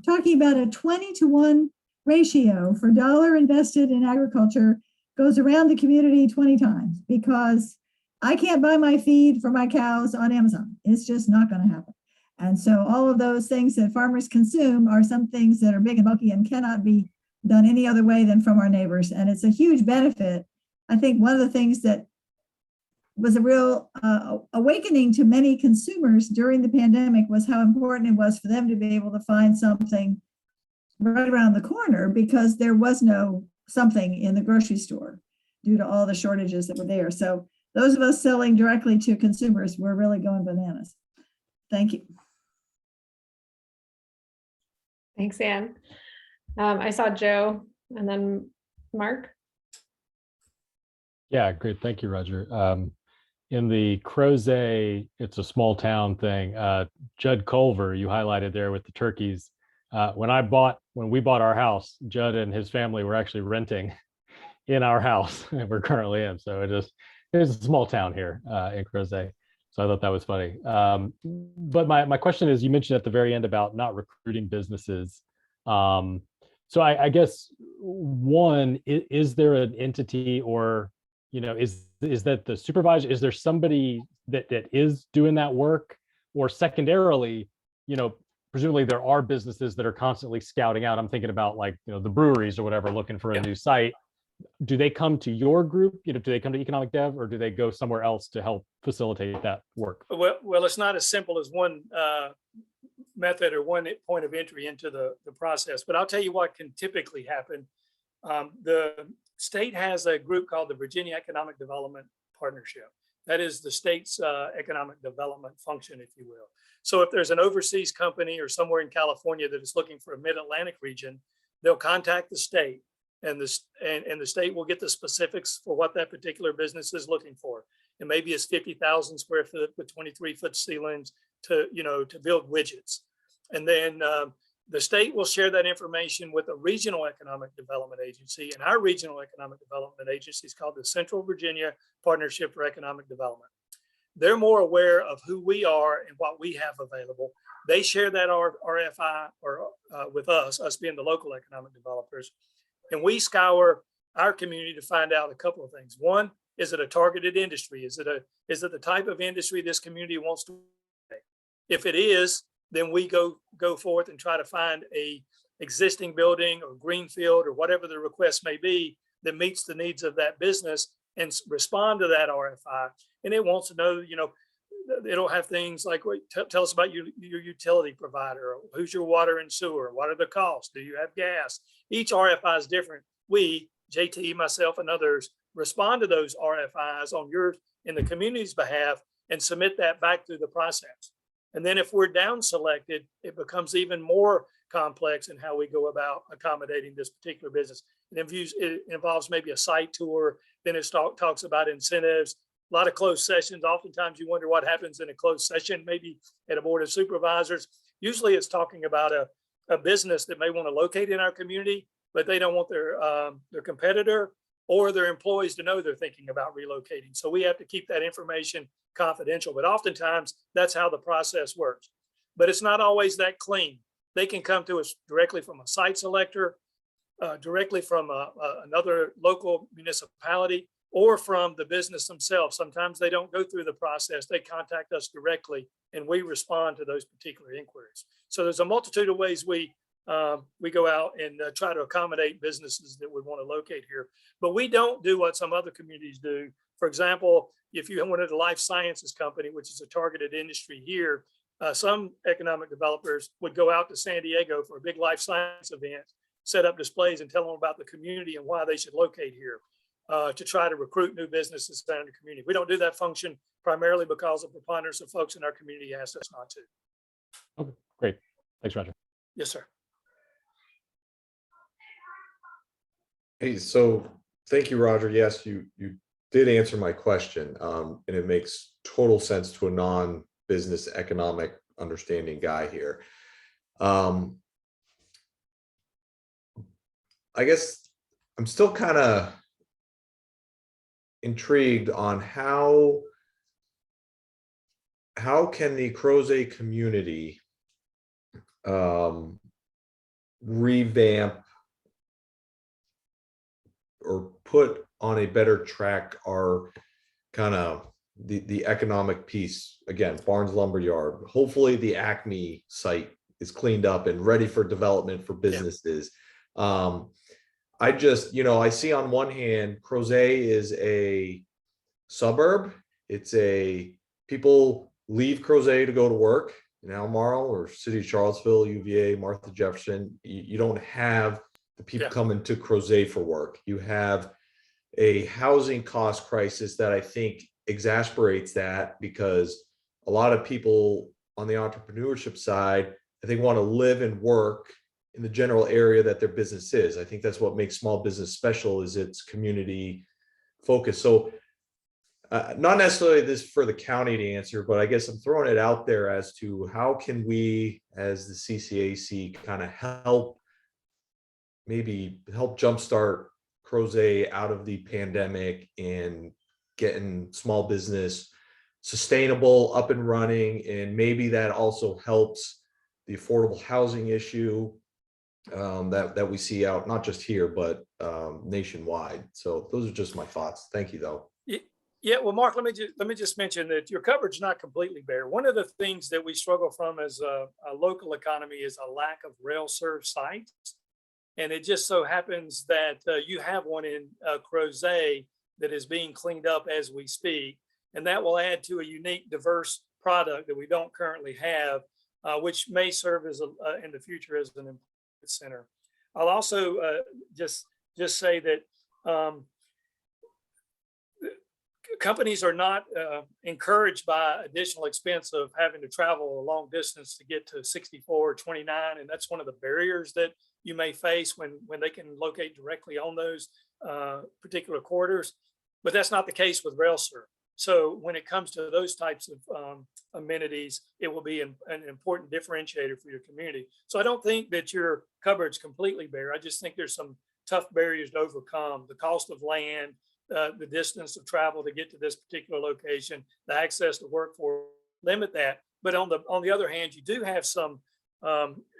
talking about a 20-to-1 ratio for dollar invested in agriculture goes around the community 20 times, because I can't buy my feed for my cows on Amazon. It's just not going to happen. And so all of those things that farmers consume are some things that are big and bulky and cannot be done any other way than from our neighbors. And it's a huge benefit. I think one of the things that was a real awakening to many consumers during the pandemic was how important it was for them to be able to find something right around the corner, because there was no something in the grocery store due to all the shortages that were there. So those of us selling directly to consumers were really going bananas. Thank you. Thanks, Ann. I saw Joe and then Mark. Yeah, great. Thank you, Roger. In the Crozet, it's a small town thing. Judd Culver, you highlighted there with the turkeys. When we bought our house, Judd and his family were actually renting in our house that we're currently in. So it is a small town here in Crozet. So I thought that was funny. But my question is, you mentioned at the very end about not recruiting businesses. So I guess, one, is there an entity, or, is that the supervisor? Is there somebody that is doing that work? Or secondarily, presumably there are businesses that are constantly scouting out. I'm thinking about the breweries or whatever, looking for a new site. Do they come to your group? Do they come to Economic Dev, or do they go somewhere else to help facilitate that work? Well, it's not as simple as one method or one point of entry into the process, but I'll tell you what can typically happen. The state has a group called the Virginia Economic Development Partnership. That is the state's economic development function, if you will. So if there's an overseas company or somewhere in California that is looking for a mid-Atlantic region, they'll contact the state, and the state will get the specifics for what that particular business is looking for. And maybe it's 50,000 square foot with 23-foot ceilings to build widgets. And then the state will share that information with a regional economic development agency. And our regional economic development agency is called the Central Virginia Partnership for Economic Development. They're more aware of who we are and what we have available. They share that RFI with us being the local economic developers. And we scour our community to find out a couple of things. One, is it a targeted industry? Is it the type of industry this community wants to? If it is, then we go forth and try to find a existing building or greenfield or whatever the request may be that meets the needs of that business and respond to that RFI. And it wants to know, you know, it'll have things like, wait, tell us about your utility provider. Who's your water and sewer? What are the costs? Do you have gas? Each RFI is different. We, JT, myself, and others respond to those RFIs on your, in the community's behalf, and submit that back through the process. And then if we're down selected, it becomes even more complex in how we go about accommodating this particular business. It involves maybe a site tour. Then it talks about incentives. A lot of closed sessions. Oftentimes you wonder what happens in a closed session, maybe at a board of supervisors. Usually it's talking about a business that may want to locate in our community, but they don't want their competitor or their employees to know they're thinking about relocating. So we have to keep that information confidential, but oftentimes that's how the process works. But it's not always that clean. They can come to us directly from a site selector, directly from another local municipality, or from the business themselves. Sometimes they don't go through the process. They contact us directly and we respond to those particular inquiries. So there's a multitude of ways we go out and try to accommodate businesses that would want to locate here. But we don't do what some other communities do. For example, if you wanted a life sciences company, which is a targeted industry here, some economic developers would go out to San Diego for a big life science event, set up displays and tell them about the community and why they should locate here. To try to recruit new businesses down the community. We don't do that function primarily because the preponderance of folks in our community asked us not to. Okay, great. Thanks, Roger. Yes, sir. Hey, so thank you, Roger. Yes, you did answer my question, and it makes total sense to a non-business economic understanding guy here. I guess I'm still kind of intrigued on how can the Crozet community revamp or put on a better track our kind of the economic piece. Again, Barnes Lumberyard. Hopefully the Acme site is cleaned up and ready for development for businesses. Yeah. I just, you know, I see on one hand, Crozet is a suburb. It's people leave Crozet to go to work in Albemarle or City of Charlottesville, UVA, Martha Jefferson. You don't have the people coming to Crozet for work. You have a housing cost crisis that I think exasperates that, because a lot of people on the entrepreneurship side, I think, want to live and work in the general area that their business is. I think that's what makes small business special, is its community focus. So not necessarily this for the county to answer, but I guess I'm throwing it out there as to how can we as the CCAC kind of help jumpstart Crozet out of the pandemic and getting small business sustainable, up and running. And maybe that also helps the affordable housing issue that we see out, not just here, but nationwide. So those are just my thoughts. Thank you, though. Yeah, well, Mark, let me just mention that your coverage is not completely bare. One of the things that we struggle from as a local economy is a lack of rail served sites. And it just so happens that you have one in Crozet that is being cleaned up as we speak. And that will add to a unique, diverse product that we don't currently have, which may serve as in the future as an employment center. I'll also just say that companies are not encouraged by additional expense of having to travel a long distance to get to 64 or 29. And that's one of the barriers that you may face when they can locate directly on those particular corridors. But that's not the case with RailServe. So when it comes to those types of amenities, it will be an important differentiator for your community. So I don't think that your coverage completely bare. I just think there's some tough barriers to overcome: the cost of land, the distance of travel to get to this particular location, the access to workforce, limit that. But on the other hand, you do have some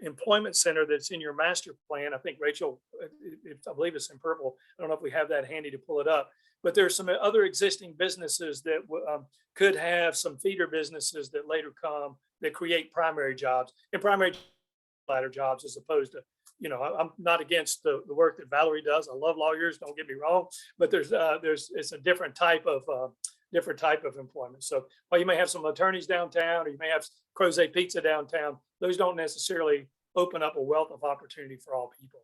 employment center that's in your master plan. I think Rachel, I believe it's in purple. I don't know if we have that handy to pull it up, but there's some other existing businesses that could have some feeder businesses that later come that create primary jobs, and primary ladder jobs, as opposed to, I'm not against the work that Valerie does. I love lawyers, don't get me wrong, but it's a different type of employment. So while you may have some attorneys downtown, or you may have Crozet Pizza downtown, those don't necessarily open up a wealth of opportunity for all people.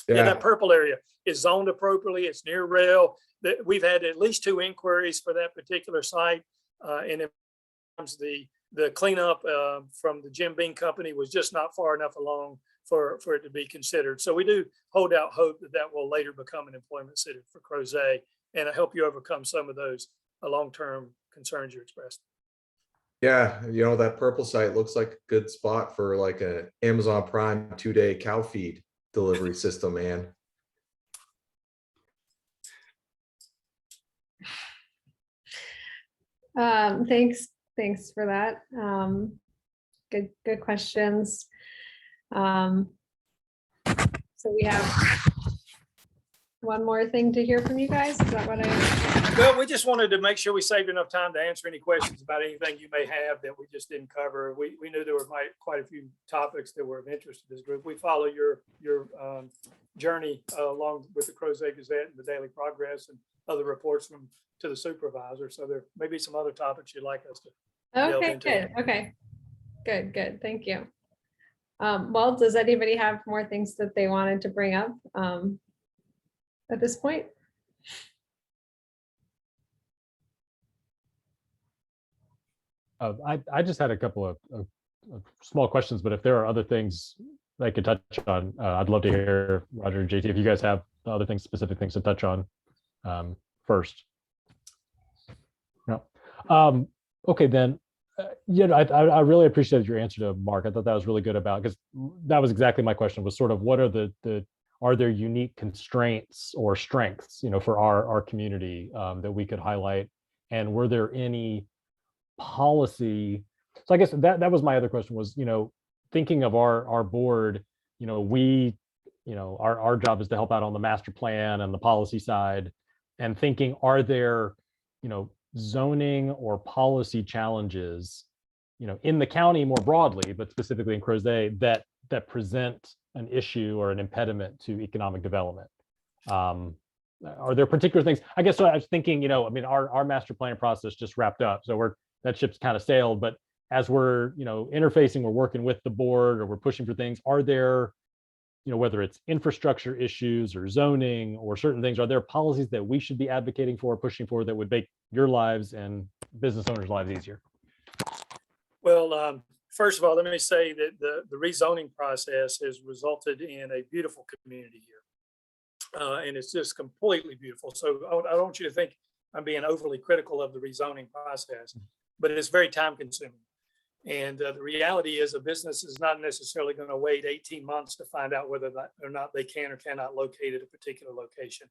Yeah, that purple area is zoned appropriately. It's near rail. We've had at least 2 inquiries for that particular site. And it comes the cleanup from the Jim Beam Company was just not far enough along for it to be considered. So we do hold out hope that will later become an employment center for Crozet, and I help you overcome some of those long-term concerns you expressed. Yeah, that purple site looks like a good spot for like an Amazon Prime 2-day cow feed delivery system, man. Thanks for that. Good questions. So we have one more thing to hear from you guys. Is that what Well, we just wanted to make sure we saved enough time to answer any questions about anything you may have that we just didn't cover. We knew there were quite a few topics that were of interest to this group. We follow your journey along with the Crozet Gazette and the Daily Progress and other reports to the supervisor. So there may be some other topics you'd like us to delve into. Good. Okay, good. Thank you. Well, does anybody have more things that they wanted to bring up at this point? I just had a couple of small questions, but if there are other things I could touch on, I'd love to hear, Roger and JT, if you guys have other things, specific things to touch on first. No. Okay, then. I really appreciated your answer to Mark. I thought that was really good because that was exactly my question, was sort of what are are there unique constraints or strengths, for our community that we could highlight, and were there any policy? So I guess that was my other question was, thinking of our board, our job is to help out on the master plan and the policy side, and thinking, are there, zoning or policy challenges, in the county more broadly, but specifically in Crozet that present an issue or an impediment to economic development? Are there particular things? I guess so I was thinking, our master plan process just wrapped up, so that ship's kind of sailed. But as we're, interfacing, we're working with the board, or we're pushing for things. Are there, whether it's infrastructure issues or zoning or certain things, are there policies that we should be advocating for, pushing for, that would make your lives and business owners' lives easier? Well, first of all, let me say that the rezoning process has resulted in a beautiful community here. And it's just completely beautiful. So I don't want you to think I'm being overly critical of the rezoning process, but it's very time consuming. And the reality is a business is not necessarily going to wait 18 months to find out whether or not they can or cannot locate at a particular location.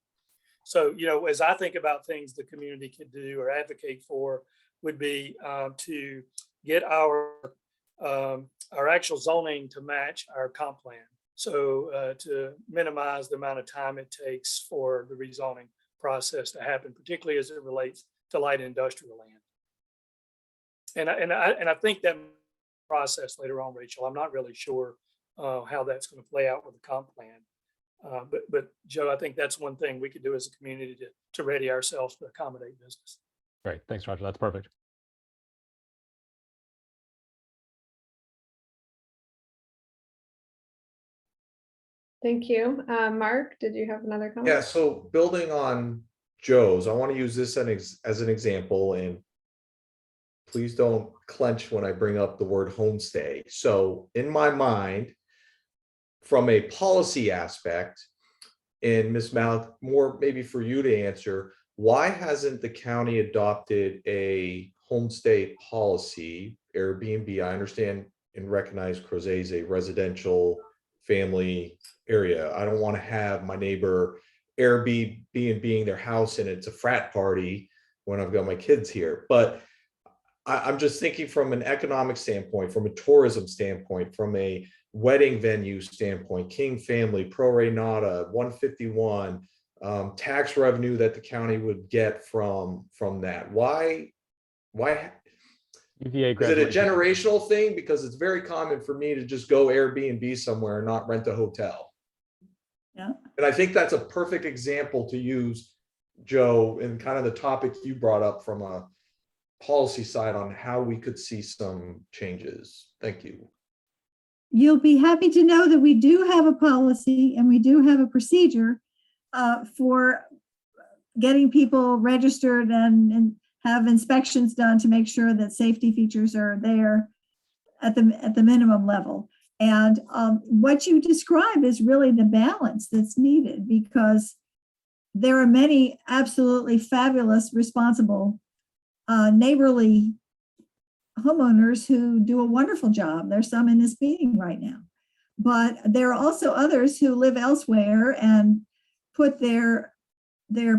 So, as I think about things the community could do or advocate for would be to get our actual zoning to match our comp plan. So to minimize the amount of time it takes for the rezoning process to happen, particularly as it relates to light industrial land. And I think that process later on, Rachel, I'm not really sure how that's going to play out with the comp plan. But Joe, I think that's one thing we could do as a community to ready ourselves to accommodate business. Great, thanks, Roger. That's perfect. Thank you. Mark, did you have another comment? Yeah, so building on Joe's, I want to use this as an example, and please don't clench when I bring up the word homestay. So in my mind, from a policy aspect, and Ms. Malik, more maybe for you to answer, why hasn't the county adopted a homestay policy? Airbnb, I understand and recognize Crozet is a residential family area. I don't want to have my neighbor Airbnb their house and it's a frat party when I've got my kids here. But I'm just thinking from an economic standpoint, from a tourism standpoint, from a wedding venue standpoint, King family, pro rata, 151, tax revenue that the county would get from that. Why UVA Is it a graduation. generational thing? Because it's very common for me to just go Airbnb somewhere and not rent a hotel. Yeah. And I think that's a perfect example to use, Joe, in kind of the topic you brought up from a policy side on how we could see some changes. Thank you. You'll be happy to know that we do have a policy and we do have a procedure for getting people registered and have inspections done to make sure that safety features are there at the minimum level. And what you describe is really the balance that's needed, because there are many absolutely fabulous, responsible, neighborly homeowners who do a wonderful job. There's some in this meeting right now, but there are also others who live elsewhere and put their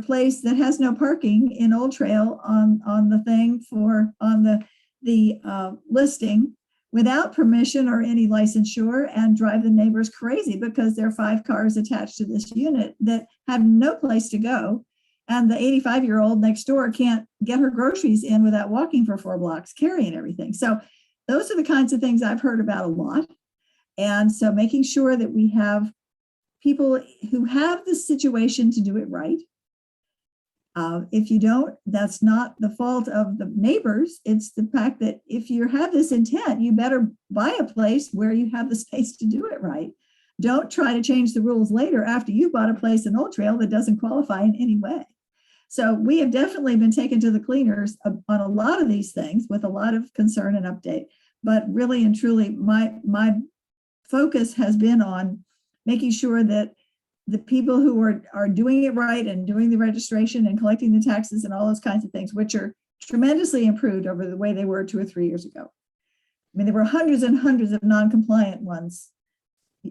place that has no parking in Old Trail on the thing on the listing without permission or any licensure, and drive the neighbors crazy because there are 5 cars attached to this unit that have no place to go. And the 85-year-old next door can't get her groceries in without walking for 4 blocks, carrying everything. So those are the kinds of things I've heard about a lot. And so making sure that we have people who have the situation to do it right. If you don't, that's not the fault of the neighbors. It's the fact that if you have this intent, you better buy a place where you have the space to do it right. Don't try to change the rules later after you bought a place in Old Trail that doesn't qualify in any way. So we have definitely been taken to the cleaners on a lot of these things with a lot of concern and update. But really and truly, my focus has been on making sure that the people who are doing it right and doing the registration and collecting the taxes and all those kinds of things, which are tremendously improved over the way they were 2 or 3 years ago. I mean, there were hundreds and hundreds of non-compliant ones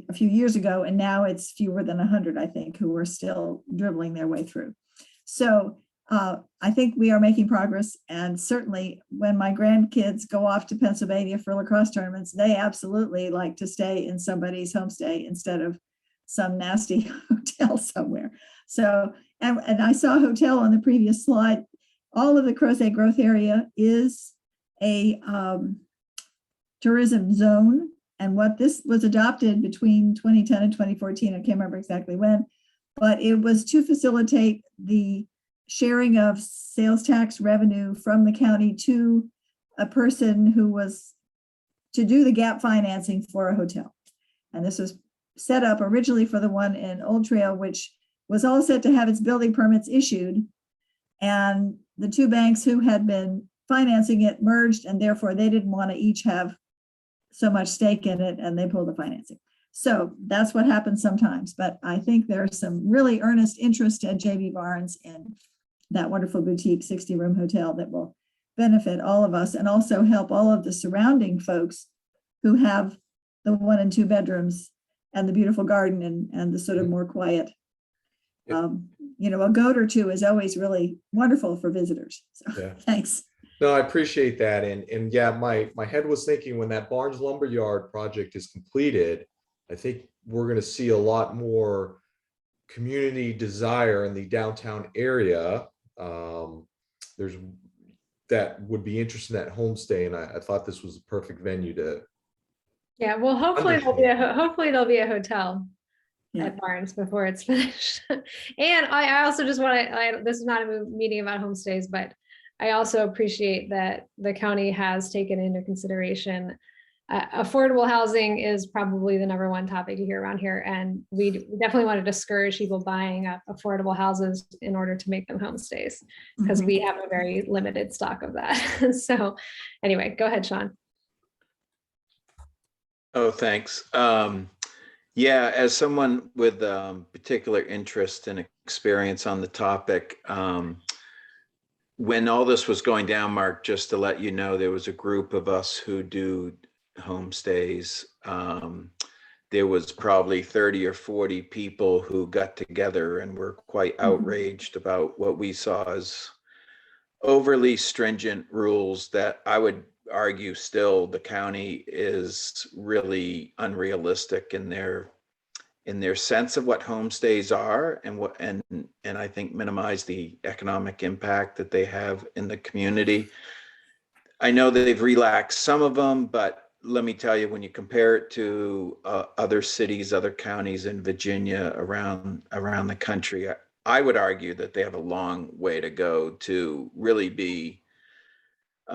a few years ago, and now it's fewer than 100, I think, who are still dribbling their way through. So I think we are making progress. And certainly when my grandkids go off to Pennsylvania for lacrosse tournaments, they absolutely like to stay in somebody's homestay instead of some nasty hotel somewhere. So, and I saw a hotel on the previous slide. All of the Crozet growth area is a tourism zone. And what this was adopted between 2010 and 2014, I can't remember exactly when, but it was to facilitate the sharing of sales tax revenue from the county to a person who was to do the gap financing for a hotel. And this was set up originally for the one in Old Trail, which was all set to have its building permits issued. And the 2 banks who had been financing it merged, and therefore they didn't want to each have so much stake in it, and they pulled the financing. So that's what happens sometimes. But I think there's some really earnest interest at JB Barnes in that wonderful boutique 60-room hotel that will benefit all of us and also help all of the surrounding folks who have the 1 and 2 bedrooms and the beautiful garden and the sort of more quiet. You know, a goat or 2 is always really wonderful for visitors. So Yeah. Thanks. No, I appreciate that. And yeah, my head was thinking when that Barnes Lumberyard project is completed, I think we're going to see a lot more community desire in the downtown area. There's that would be interested in that homestay, and I thought this was a perfect venue to. Yeah, well, hopefully there'll be a hotel Yeah. at Barnes before it's finished. And I also just want to, this is not a meeting about homestays, but I also appreciate that the county has taken into consideration affordable housing is probably the #1 topic you hear around here. And we definitely want to discourage people buying up affordable houses in order to make them homestays, because we have a very limited stock of that. So anyway, go ahead, Sean. Oh, thanks. Yeah, as someone with particular interest and experience on the topic, when all this was going down, Mark, just to let you know, there was a group of us who do homestays. There was probably 30 or 40 people who got together and were quite outraged about what we saw as overly stringent rules that I would argue still the county is really unrealistic in their sense of what homestays are and I think minimize the economic impact that they have in the community. I know that they've relaxed some of them, but let me tell you, when you compare it to other cities, other counties in Virginia around the country, I would argue that they have a long way to go to really be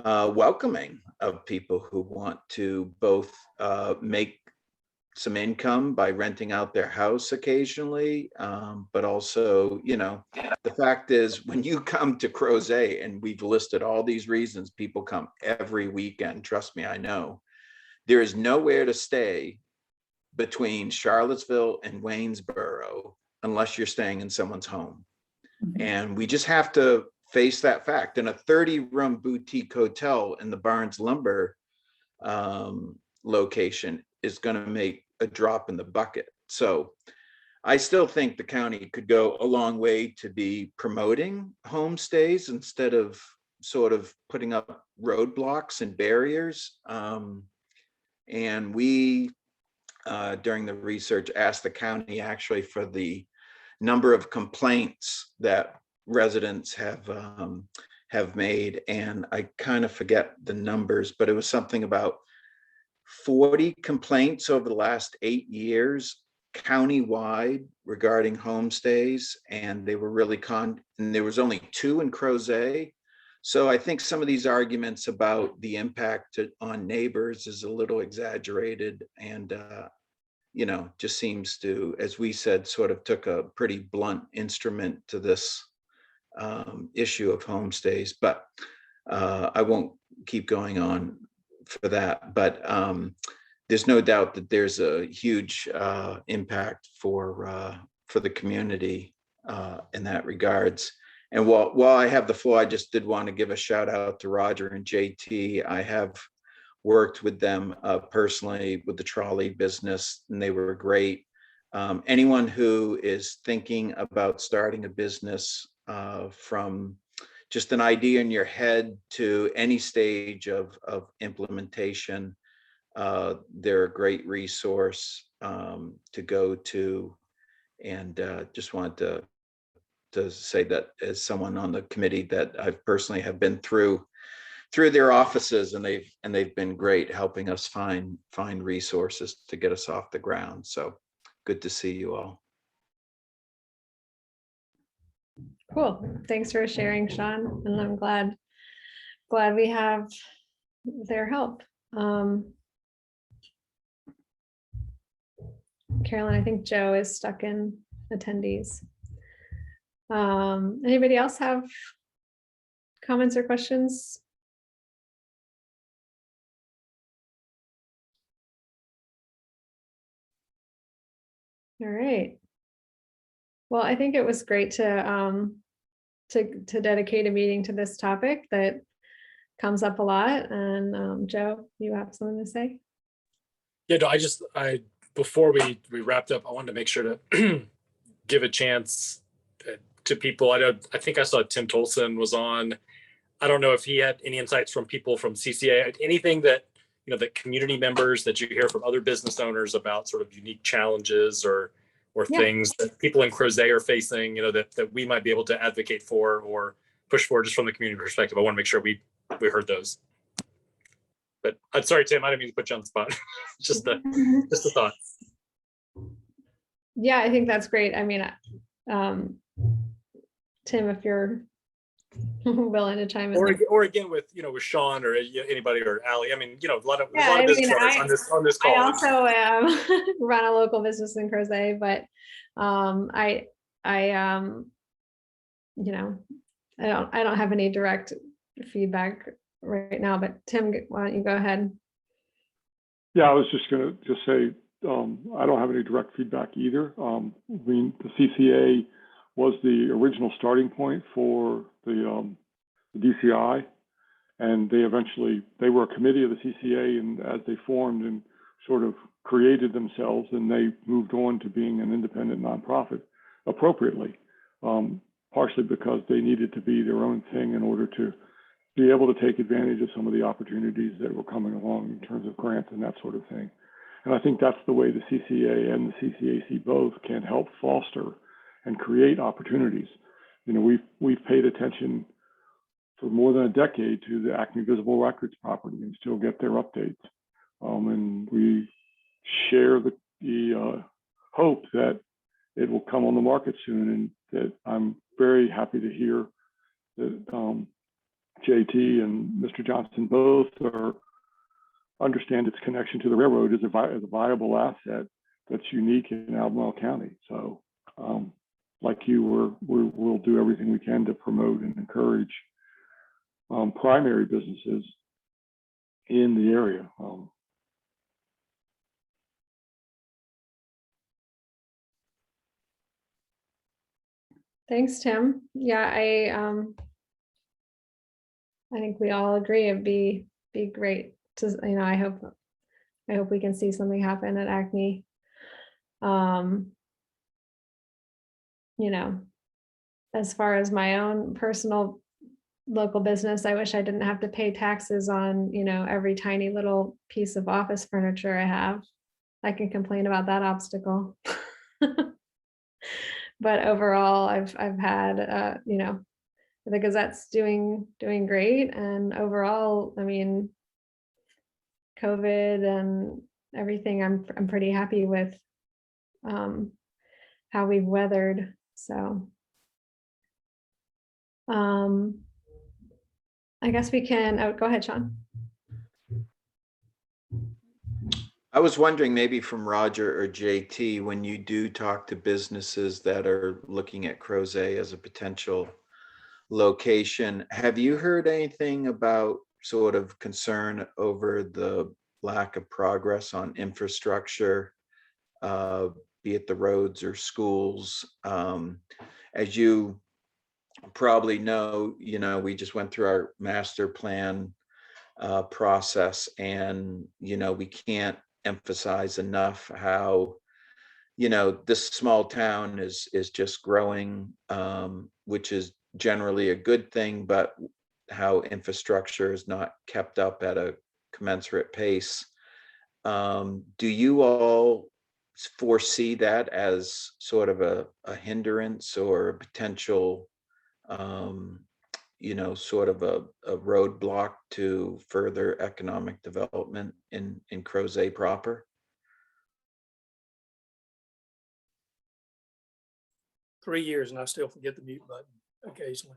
welcoming of people who want to both make some income by renting out their house occasionally, but also, you know, the fact is, when you come to Crozet, and we've listed all these reasons people come every weekend, trust me, I know, there is nowhere to stay between Charlottesville and Waynesboro unless you're staying in someone's home. And we just have to face that fact. And a 30-room boutique hotel in the Barnes Lumber location is going to make a drop in the bucket. So I still think the county could go a long way to be promoting homestays instead of sort of putting up roadblocks and barriers. And we, during the research, asked the county actually for the number of complaints that residents have made. And I kind of forget the numbers, but it was something about 40 complaints over the last 8 years countywide regarding homestays, and they were really and there was only 2 in Crozet. So I think some of these arguments about the impact on neighbors is a little exaggerated, and you know, just seems to, as we said, sort of took a pretty blunt instrument to this issue of homestays. But I won't keep going on for that, but there's no doubt that there's a huge impact for the community in that regards. And while I have the floor, I just did want to give a shout out to Roger and JT. I have worked with them personally with the trolley business, and they were great. Anyone who is thinking about starting a business from just an idea in your head to any stage of implementation, they're a great resource to go to. And just wanted to say that as someone on the committee, that I've personally have been through their offices, and they've been great helping us find resources to get us off the ground. So good to see you all. Cool. Thanks for sharing, Sean. And I'm glad we have their help. Carolyn, I think Joe is stuck in attendees. Anybody else have comments or questions? All right. Well, I think it was great to dedicate a meeting to this topic that comes up a lot. And Joe, you have something to say? Yeah, no, I before we wrapped up, I wanted to make sure to give a chance to people. I think I saw Tim Tolson was on. I don't know if he had any insights from people from CCA, anything that, you know, that community members that you hear from other business owners about sort of unique challenges or things that people in Crozet are facing, you know, that we might be able to advocate for or push for just from the community perspective. I want to make sure we heard those. But I'm sorry, Tim, I didn't mean to put you on the spot. just a thought. Yeah, I think that's great. I mean, Tim, if you're willing to chime in, or again with Sean or anybody or Allie. I mean, a lot of business owners on this call. I also run a local business in Crozet, but I don't have any direct feedback right now. But Tim, why don't you go ahead? Yeah, I was just going to say I don't have any direct feedback either. I mean, the CCA was the original starting point for the DCI, and they were a committee of the CCA, and as they formed and sort of created themselves, and they moved on to being an independent nonprofit appropriately, partially because they needed to be their own thing in order to be able to take advantage of some of the opportunities that were coming along in terms of grants and that sort of thing. And I think that's the way the CCA and the CCAC both can help foster and create opportunities. We've paid attention for more than a decade to the Acme Visible Records property and still get their updates. And we share the hope that it will come on the market soon, and that I'm very happy to hear that JT and Mr. Johnson both understand its connection to the railroad as a viable asset that's unique in Albemarle County. So like you, we'll do everything we can to promote and encourage primary businesses in the area. Thanks, Tim. Yeah, I think we all agree it'd be great to, I hope we can see something happen at Acme. As far as my own personal local business, I wish I didn't have to pay taxes on, every tiny little piece of office furniture I have. I can complain about that obstacle. But overall, I've had, the Gazette's doing great. And overall, COVID and everything, I'm pretty happy with how we've weathered. So I guess we can, go ahead, Sean. I was wondering, maybe from Roger or JT, when you do talk to businesses that are looking at Crozet as a potential location, have you heard anything about sort of concern over the lack of progress on infrastructure, be it the roads or schools? As you probably know, we just went through our master plan process, and we can't emphasize enough how this small town is just growing, which is generally a good thing, but how infrastructure is not kept up at a commensurate pace. Do you all foresee that as sort of a hindrance or a potential sort of a roadblock to further economic development in Crozet proper? 3 years and I still forget the mute button occasionally.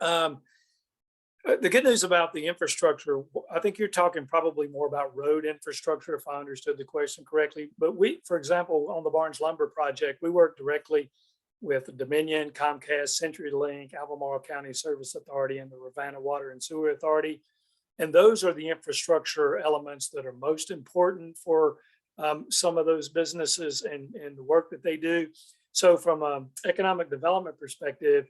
The good news about the infrastructure, I think you're talking probably more about road infrastructure, if I understood the question correctly. But we, for example, on the Barnes Lumber project, we work directly with Dominion, Comcast, CenturyLink, Albemarle County Service Authority, and the Ravenna Water and Sewer Authority. And those are the infrastructure elements that are most important for some of those businesses and the work that they do. So from an economic development perspective,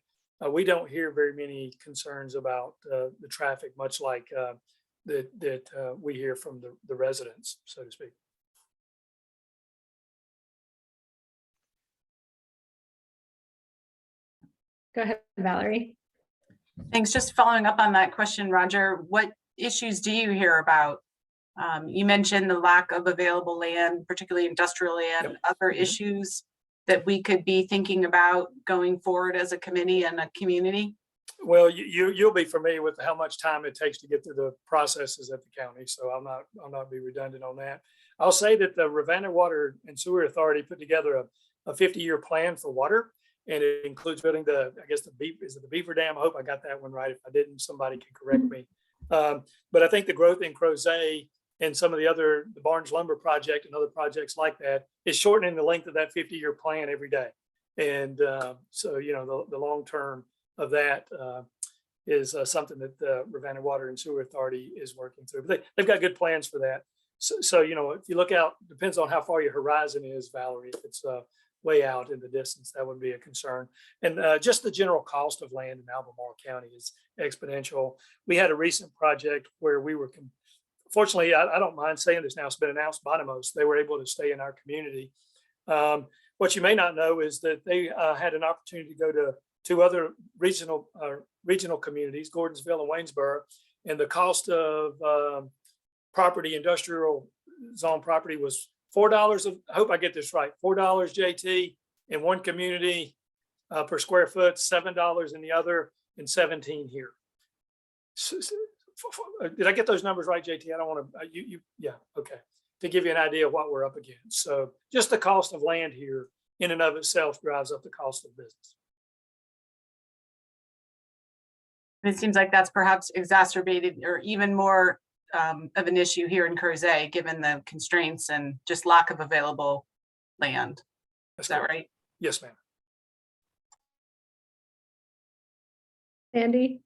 we don't hear very many concerns about the traffic, much like that we hear from the residents, so to speak. Go ahead, Valerie. Thanks. Just following up on that question, Roger, what issues do you hear about? You mentioned the lack of available land, particularly industrial land, Yep. Other issues that we could be thinking about going forward as a committee and a community? Well, you'll be familiar with how much time it takes to get through the processes at the county, so I'll not be redundant on that. I'll say that the Ravenna Water and Sewer Authority put together a 50-year plan for water, and it includes building the Beaver Dam? I hope I got that one right. If I didn't, somebody can correct me. But I think the growth in Crozet and some of the Barnes Lumber project and other projects like that is shortening the length of that 50-year plan every day. And so, the long term of that is something that the Ravenna Water and Sewer Authority is working through. But they've got good plans for that. So, if you look out, depends on how far your horizon is, Valerie. If it's way out in the distance, that would be a concern. And just the general cost of land in Albemarle County is exponential. We had a recent project where we were, fortunately, I don't mind saying this now, it's been announced by most, they were able to stay in our community. What you may not know is that they had an opportunity to go to two other regional communities, Gordonsville and Waynesboro, and the cost of property, industrial zone property was $4. I hope I get this right. $4 JT in one community per square foot, $7 in the other, and 17 here. Did I get those numbers right, JT? I don't want to, yeah, okay. To give you an idea of what we're up against. So just the cost of land here in and of itself drives up the cost of business. It seems like that's perhaps exacerbated or even more of an issue here in Crozet, given the constraints and just lack of available land. Is that right? Yes, ma'am. Andy?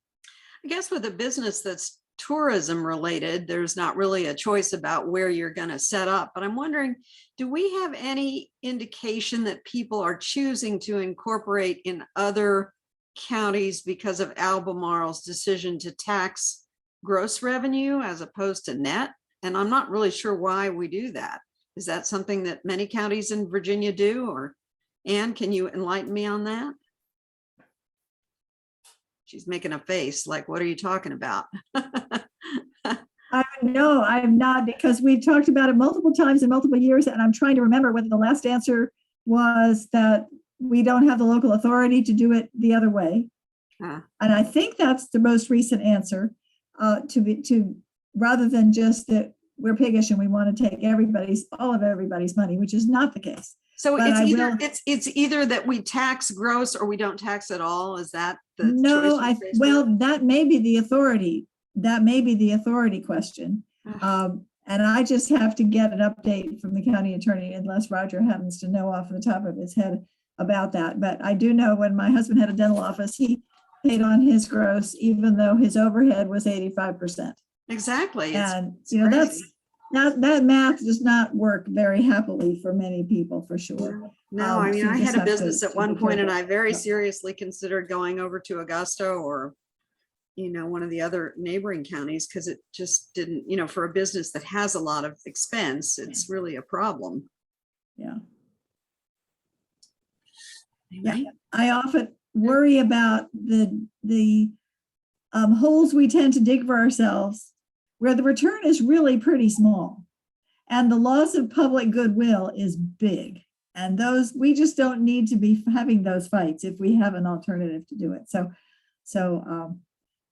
I guess with a business that's tourism related, there's not really a choice about where you're going to set up. But I'm wondering, do we have any indication that people are choosing to incorporate in other counties because of Albemarle's decision to tax gross revenue as opposed to net? And I'm not really sure why we do that. Is that something that many counties in Virginia do? Or Anne, can you enlighten me on that? She's making a face like, what are you talking about? No, I'm not, because we've talked about it multiple times in multiple years, and I'm trying to remember whether the last answer was that we don't have the local authority to do it the other way. And I think that's the most recent answer, rather than just that we're piggish and we want to take all of everybody's money, which is not the case. So it's either that we tax gross or we don't tax at all. Is that the choice? Well, that may be the authority. That may be the authority question. And I just have to get an update from the county attorney, unless Roger happens to know off the top of his head about that. But I do know when my husband had a dental office, he paid on his gross, even though his overhead was 85%. Exactly. And that math does not work very happily for many people, for sure. No, I mean, so I you had just a have business to at one be point, and careful. I very seriously considered going over to Augusta or, one of the other neighboring counties, because it just didn't, for a business that has a lot of expense, it's really a problem. Yeah. Anyway. Yeah, I often worry about the holes we tend to dig for ourselves, where the return is really pretty small, and the loss of public goodwill is big. And we just don't need to be having those fights if we have an alternative to do it. So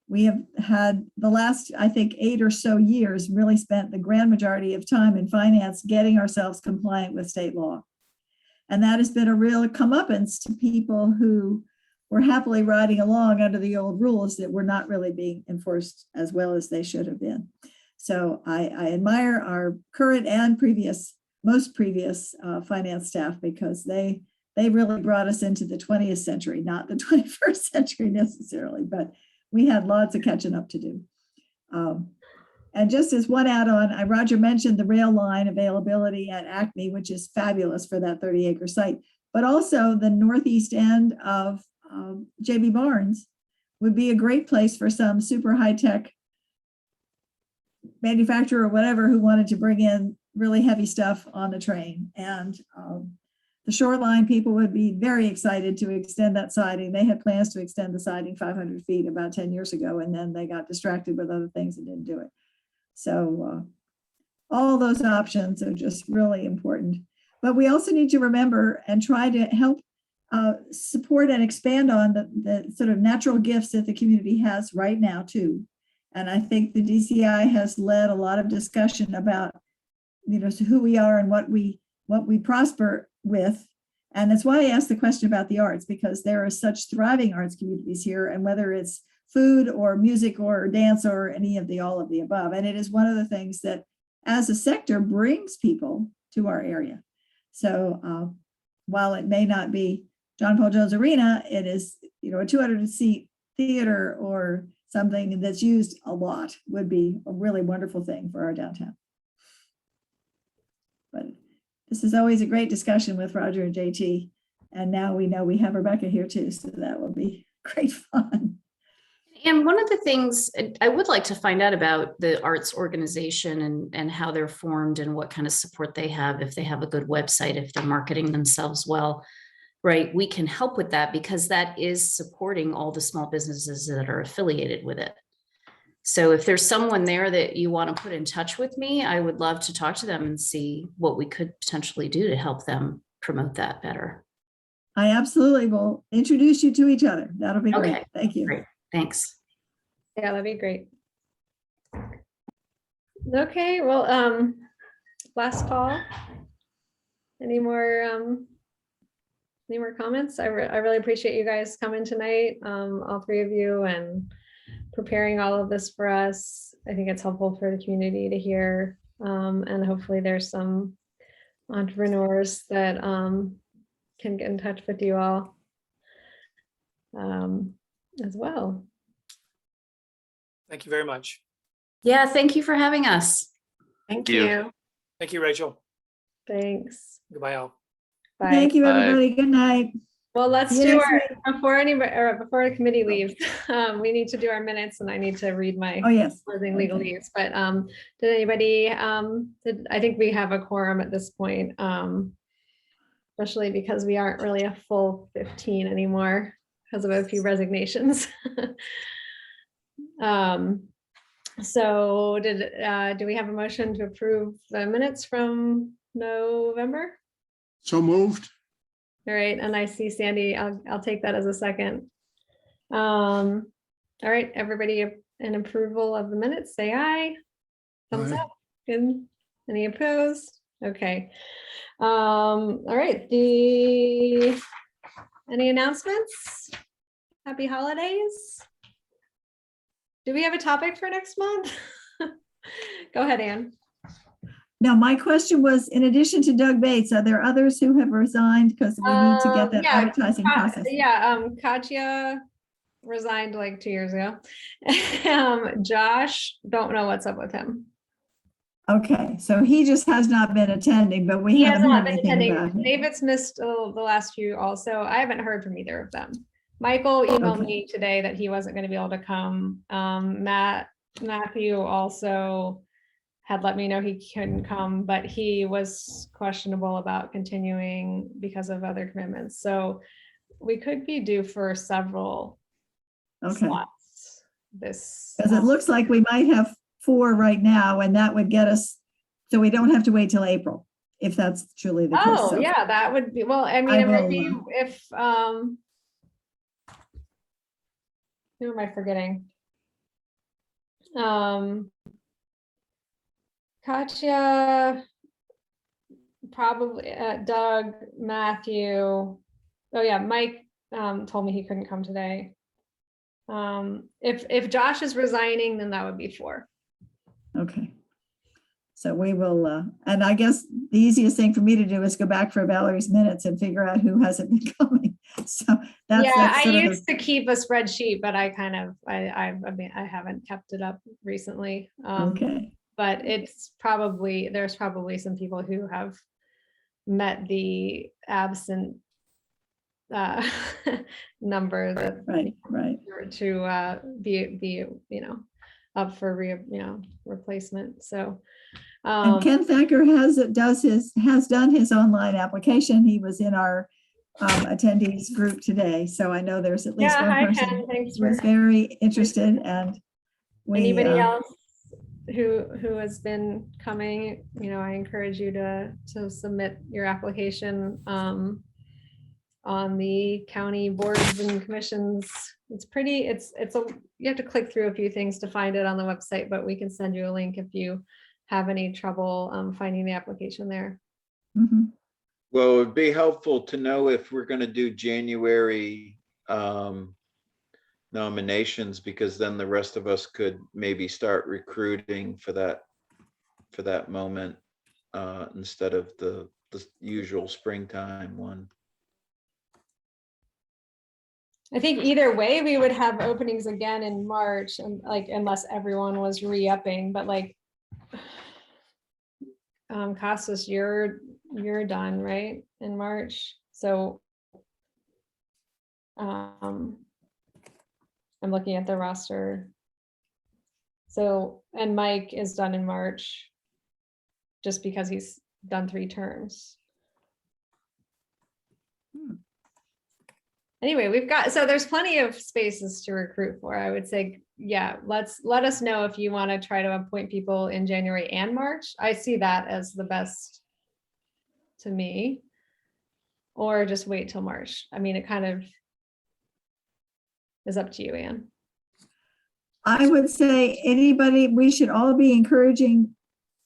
we have had the last, I think, 8 or so years really spent the grand majority of time in finance getting ourselves compliant with state law. And that has been a real comeuppance to people who were happily riding along under the old rules that were not really being enforced as well as they should have been. So I admire our current and most previous finance staff, because they really brought us into the 20th century, not the 21st century necessarily, but we had lots of catching up to do. And just as one add-on, Roger mentioned the rail line availability at Acme, which is fabulous for that 30-acre site, but also the northeast end of JB Barnes would be a great place for some super high-tech manufacturer or whatever who wanted to bring in really heavy stuff on the train. And the shoreline people would be very excited to extend that siding. They had plans to extend the siding 500 feet about 10 years ago, and then they got distracted with other things and didn't do it. So all those options are just really important. But we also need to remember and try to help support and expand on the sort of natural gifts that the community has right now too. And I think the DCI has led a lot of discussion about, who we are and what we prosper with. And that's why I asked the question about the arts, because there are such thriving arts communities here, and whether it's food or music or dance or any of all of the above. And it is one of the things that as a sector brings people to our area. So while it may not be John Paul Jones Arena, it is, a 200-seat theater or something that's used a lot would be a really wonderful thing for our downtown. But this is always a great discussion with Roger and JT. And now we know we have Rebecca here too, so that will be great fun. And one of the things I would like to find out about the arts organization and how they're formed and what kind of support they have, if they have a good website, if they're marketing themselves well, right? We can help with that, because that is supporting all the small businesses that are affiliated with it. So if there's someone there that you want to put in touch with me, I would love to talk to them and see what we could potentially do to help them promote that better. I absolutely will introduce you to each other. That'll be great. Okay. Thank you. Great. Thanks. Yeah, that'd be great. Okay, well, last call. Any more comments? I really appreciate you guys coming tonight, all three of you, and preparing all of this for us. I think it's helpful for the community to hear, and hopefully there's some entrepreneurs that can get in touch with you all as well. Thank you very much. Yeah, thank you for having us. Thank you. you. Thank you, Rachel. Thanks. Goodbye, all. Bye. Thank you, Bye. everybody. Good night. Well, let's See you do next our, week. before the committee leaves, we need to do our minutes, and I need to read my Oh, yes. closing Okay. legalese. But did anybody, I think we have a quorum at this point, especially because we aren't really a full 15 anymore because of a few resignations. So do we have a motion to approve the minutes from November? So moved. All right, and I see Sandy, I'll take that as a second. All right, everybody in approval of the minutes, say aye. Thumbs Aye. up. Good. Any opposed? Okay. All right, any announcements? Happy holidays. Do we have a topic for next month? Go ahead, Ann. Now, my question was, in addition to Doug Bates, are there others who have resigned because we need to get that Yeah, advertising process? Yeah, Katya resigned like 2 years ago. Josh, don't know what's up with him. Okay, so he just has not been attending, but we He haven't has not heard been anything attending. about him. David's missed the last few also. I haven't heard from either of them. Michael emailed Okay. me today that he wasn't going to be able to come. Matthew also had let me know he couldn't come, but he was questionable about continuing because of other commitments. So we could be due for several Okay, slots this. because it looks like we might have 4 right now, and that would get us, so we don't have to wait till April, if that's truly the case. Oh, So yeah, that would be, well, I mean, I it might will, be if, who am I forgetting? Katya, probably Doug, Matthew. Oh yeah, Mike told me he couldn't come today. If Josh is resigning, then that would be 4. Okay. So we will, and I guess the easiest thing for me to do is go back for Valerie's minutes and figure out who hasn't been coming. So that's I sort of the- used to keep a spreadsheet, but I kind of, I mean, I haven't kept it up recently. okay. But there's probably some people who have met the absent number that Right. to be up for replacement. So And Ken Thacker has done his online application. He was in our attendees group today, so I know there's at least yeah, one hi person Ken, thanks who was for very interested, and anybody else who has been coming. I encourage you to submit your application on the county boards and commissions. You have to click through a few things to find it on the website, but we can send you a link if you have any trouble finding the application there. Mhm. Well, it would be helpful to know if we're going to do January nominations, because then the rest of us could maybe start recruiting for that moment instead of the usual springtime one. I think either way, we would have openings again in March, and unless everyone was re-upping, but Costas, you're done, right, in March? So I'm looking at the roster. So, and Mike is done in March just because he's done 3 terms. Anyway, so there's plenty of spaces to recruit for. I would say, yeah, let us know if you want to try to appoint people in January and March. I see that as the best to me, or just wait till March. I mean, it kind of is up to you, Anne. I would say anybody, we should all be encouraging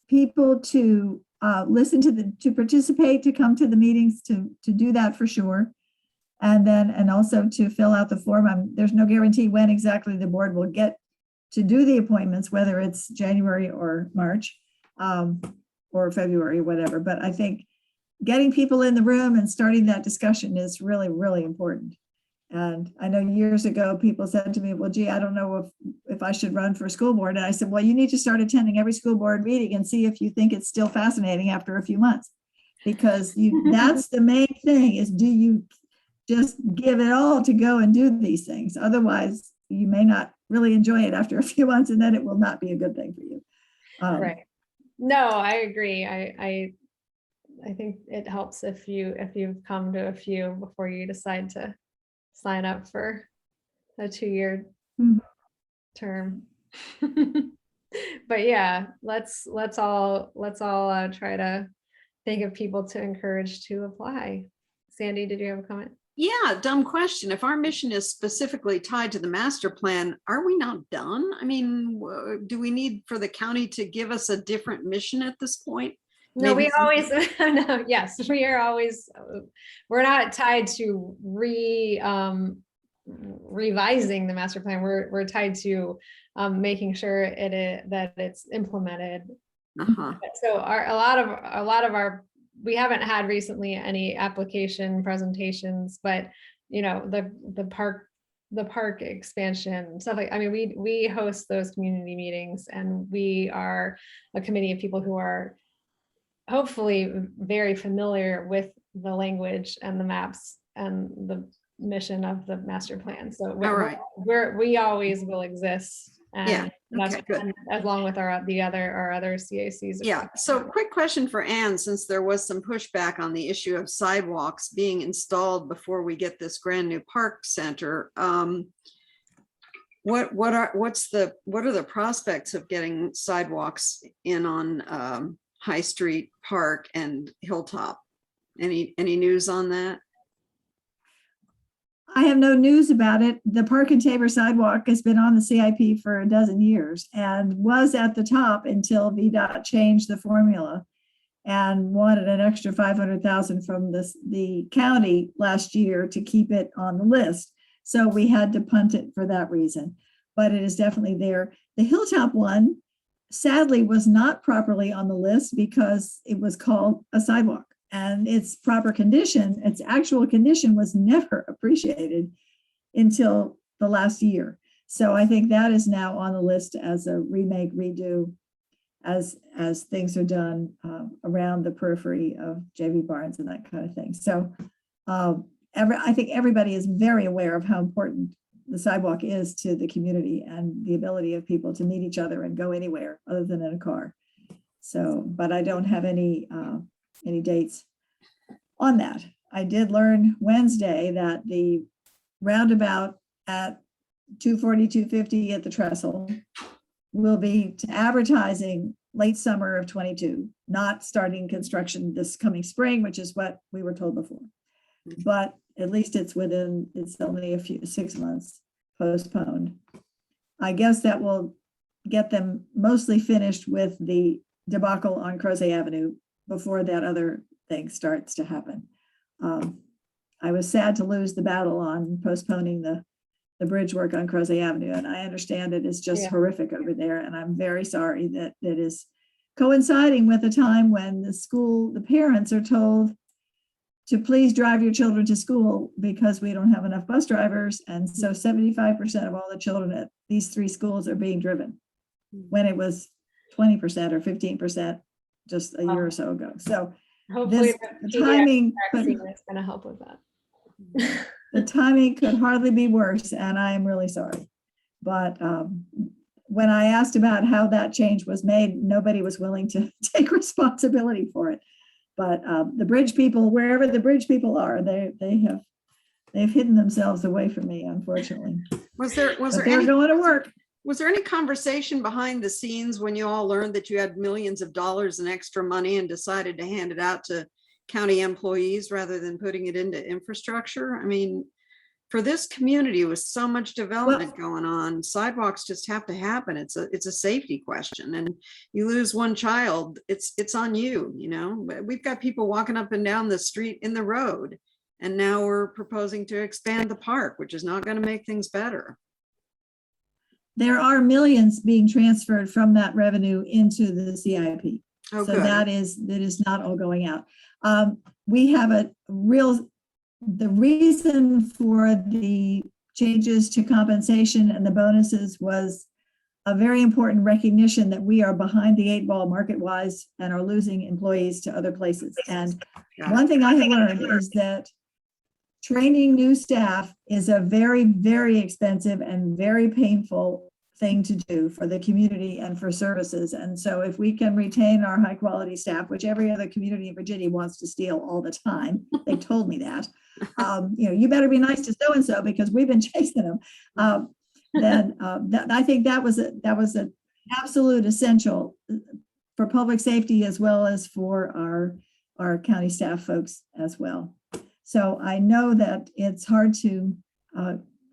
people to listen to participate, to come to the meetings, to do that for sure. And also to fill out the form. There's no guarantee when exactly the board will get to do the appointments, whether it's January or March or February, whatever. But I think getting people in the room and starting that discussion is really, really important. And I know years ago, people said to me, well, gee, I don't know if I should run for school board. And I said, well, you need to start attending every school board meeting and see if you think it's still fascinating after a few months. Because that's the main thing, is do you just give it all to go and do these things? Otherwise, you may not really enjoy it after a few months, and then it will not be a good thing for you. Right. No, I agree. I think it helps if you've come to a few before you decide to sign up for a 2-year term. But yeah, let's all try to think of people to encourage to apply. Sandy, did you have a comment? Yeah, dumb question. If our mission is specifically tied to the master plan, are we not done? I mean, do we need for the county to give us a different mission at this point? No, Maybe we always, no, yes, we are always, we're not tied to revising the master plan. We're tied to making sure that it's implemented. So a lot of our, we haven't had recently any application presentations, but you know, the park expansion stuff, like, I mean, we host those community meetings, and we are a committee of people who are hopefully very familiar with the language and the maps and the mission of the master plan. So we always will exist. And that's good. Along with our other CACs. Yeah. So quick question for Anne, since there was some pushback on the issue of sidewalks being installed before we get this brand new park center. What are the prospects of getting sidewalks in on High Street, Park, and Hilltop? Any news on that? I have no news about it. The Park and Tabor sidewalk has been on the CIP for a dozen years and was at the top until VDOT changed the formula and wanted an extra $500,000 from the county last year to keep it on the list. So we had to punt it for that reason, but it is definitely there. The Hilltop one, sadly, was not properly on the list because it was called a sidewalk. And its proper condition, its actual condition, was never appreciated until the last year. So I think that is now on the list as a remake, redo, as things are done around the periphery of JV Barnes and that kind of thing. So I think everybody is very aware of how important the sidewalk is to the community and the ability of people to meet each other and go anywhere other than in a car. So, but I don't have any dates on that. I did learn Wednesday that the roundabout at 240, 250 at the trestle will be advertising late summer of 22, not starting construction this coming spring, which is what we were told before. But at least it's only 6 months postponed. I guess that will get them mostly finished with the debacle on Crozet Avenue before that other thing starts to happen. I was sad to lose the battle on postponing the bridge work on Crozet Avenue, and I understand it is just horrific over there, and I'm very sorry that it is coinciding with a time when the parents are told to please drive your children to school because we don't have enough bus drivers, and so 75% of all the children at these 3 schools are being driven, when it was 20% or 15% just a year or so ago. So hopefully the timing is going to help with that. The timing could hardly be worse, and I am really sorry. But when I asked about how that change was made, nobody was willing to take responsibility for it. But the bridge people, wherever the bridge people are, they've hidden themselves away from me, unfortunately. They're going to work. Was there any conversation behind the scenes when you all learned that you had millions of dollars in extra money and decided to hand it out to county employees rather than putting it into infrastructure? I mean, for this community with so much development going on, sidewalks just have to happen. It's a safety question, and you lose one child, it's on you, you know. We've got people walking up and down the street in the road, and now we're proposing to expand the park, which is not going to make things better. There are millions being transferred from that revenue into the CIP. Oh, So good. that is not all going out. We have the reason for the changes to compensation and the bonuses was a very important recognition that we are behind the 8 ball market-wise and are losing employees to other places. And one thing I have learned is that training new staff is a very, very expensive and very painful thing to do for the community and for services. And so if we can retain our high quality staff, which every other community in Virginia wants to steal all the time, they told me that, you better be nice to so-and-so because we've been chasing them. Then I think that was an absolute essential for public safety as well as for our county staff folks as well. So I know that it's hard to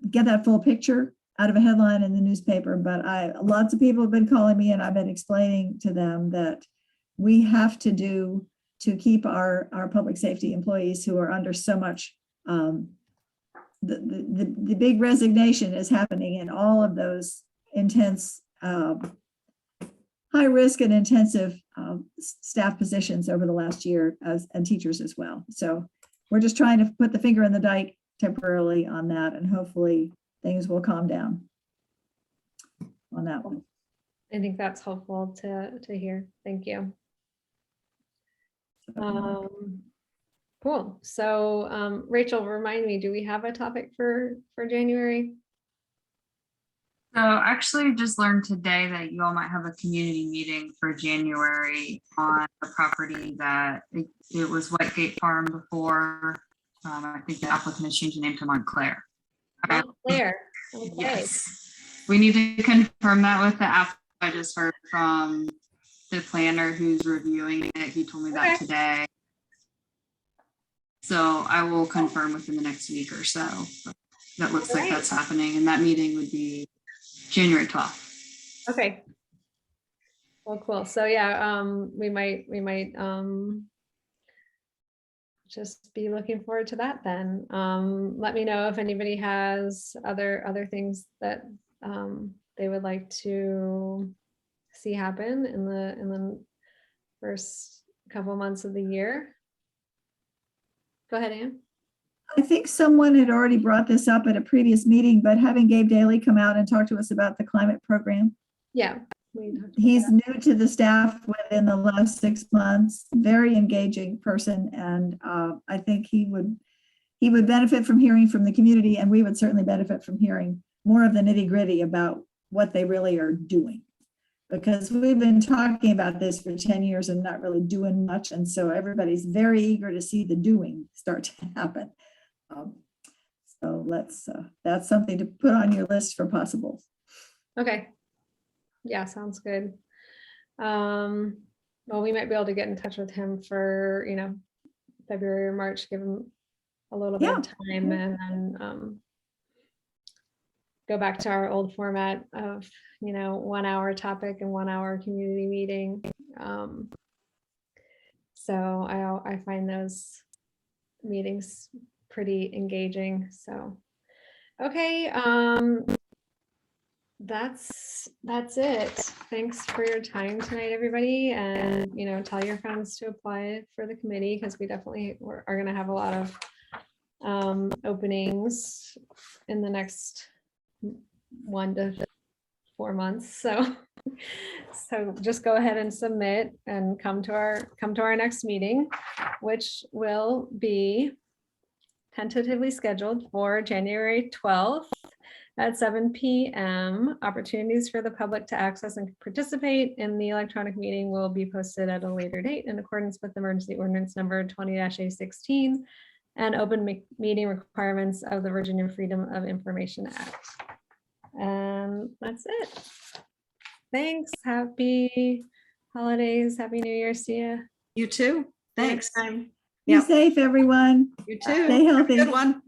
get that full picture out of a headline in the newspaper, but lots of people have been calling me and I've been explaining to them that we have to do to keep our public safety employees who are under so much, the big resignation is happening in all of those intense, high risk and intensive staff positions over the last year and teachers as well. So we're just trying to put the finger in the dike temporarily on that, and hopefully things will calm down on that one. I think that's helpful to hear. Thank you. Cool. So Rachel, remind me, do we have a topic for January? So actually just learned today that you all might have a community meeting for January on a property that it was Whitegate Farm before. I think the applicant has changed the name to Montclair. Montclair. Okay. Yes. We need to confirm that with the applicant. I just heard from the planner who's reviewing it. He told me that today. So I will confirm within the next week or so. That looks like that's happening, and that meeting would be January 12th. Okay. Well, cool. So yeah, we might just be looking forward to that then. Let me know if anybody has other things that they would like to see happen in the first couple months of the year. Go ahead, Ann. I think someone had already brought this up at a previous meeting, but having Gabe Daly come out and talk to us about the climate program. Yeah. He's new to the staff within the last 6 months, very engaging person. And I think he would benefit from hearing from the community, and we would certainly benefit from hearing more of the nitty gritty about what they really are doing. Because we've been talking about this for 10 years and not really doing much. And so everybody's very eager to see the doing start to happen. So that's something to put on your list for possibles. Okay. Yeah, sounds good. Well, we might be able to get in touch with him for, February or March, give him a little bit of time, and then go back to our old format of, 1 hour topic and 1 hour community meeting. So I find those meetings pretty engaging. So, okay. That's it. Thanks for your time tonight, everybody. And, tell your friends to apply for the committee, because we definitely are going to have a lot of openings in the next 1 to 4 months. So just go ahead and submit and come to our next meeting, which will be tentatively scheduled for January 12th at 7 p.m. Opportunities for the public to access and participate in the electronic meeting will be posted at a later date in accordance with emergency ordinance number 20-A16 and open meeting requirements of the Virginia Freedom of Information Act. And that's it. Thanks. Happy holidays. Happy New Year's to you. You too. Thanks. Be safe, everyone. You too. Stay healthy. Good one.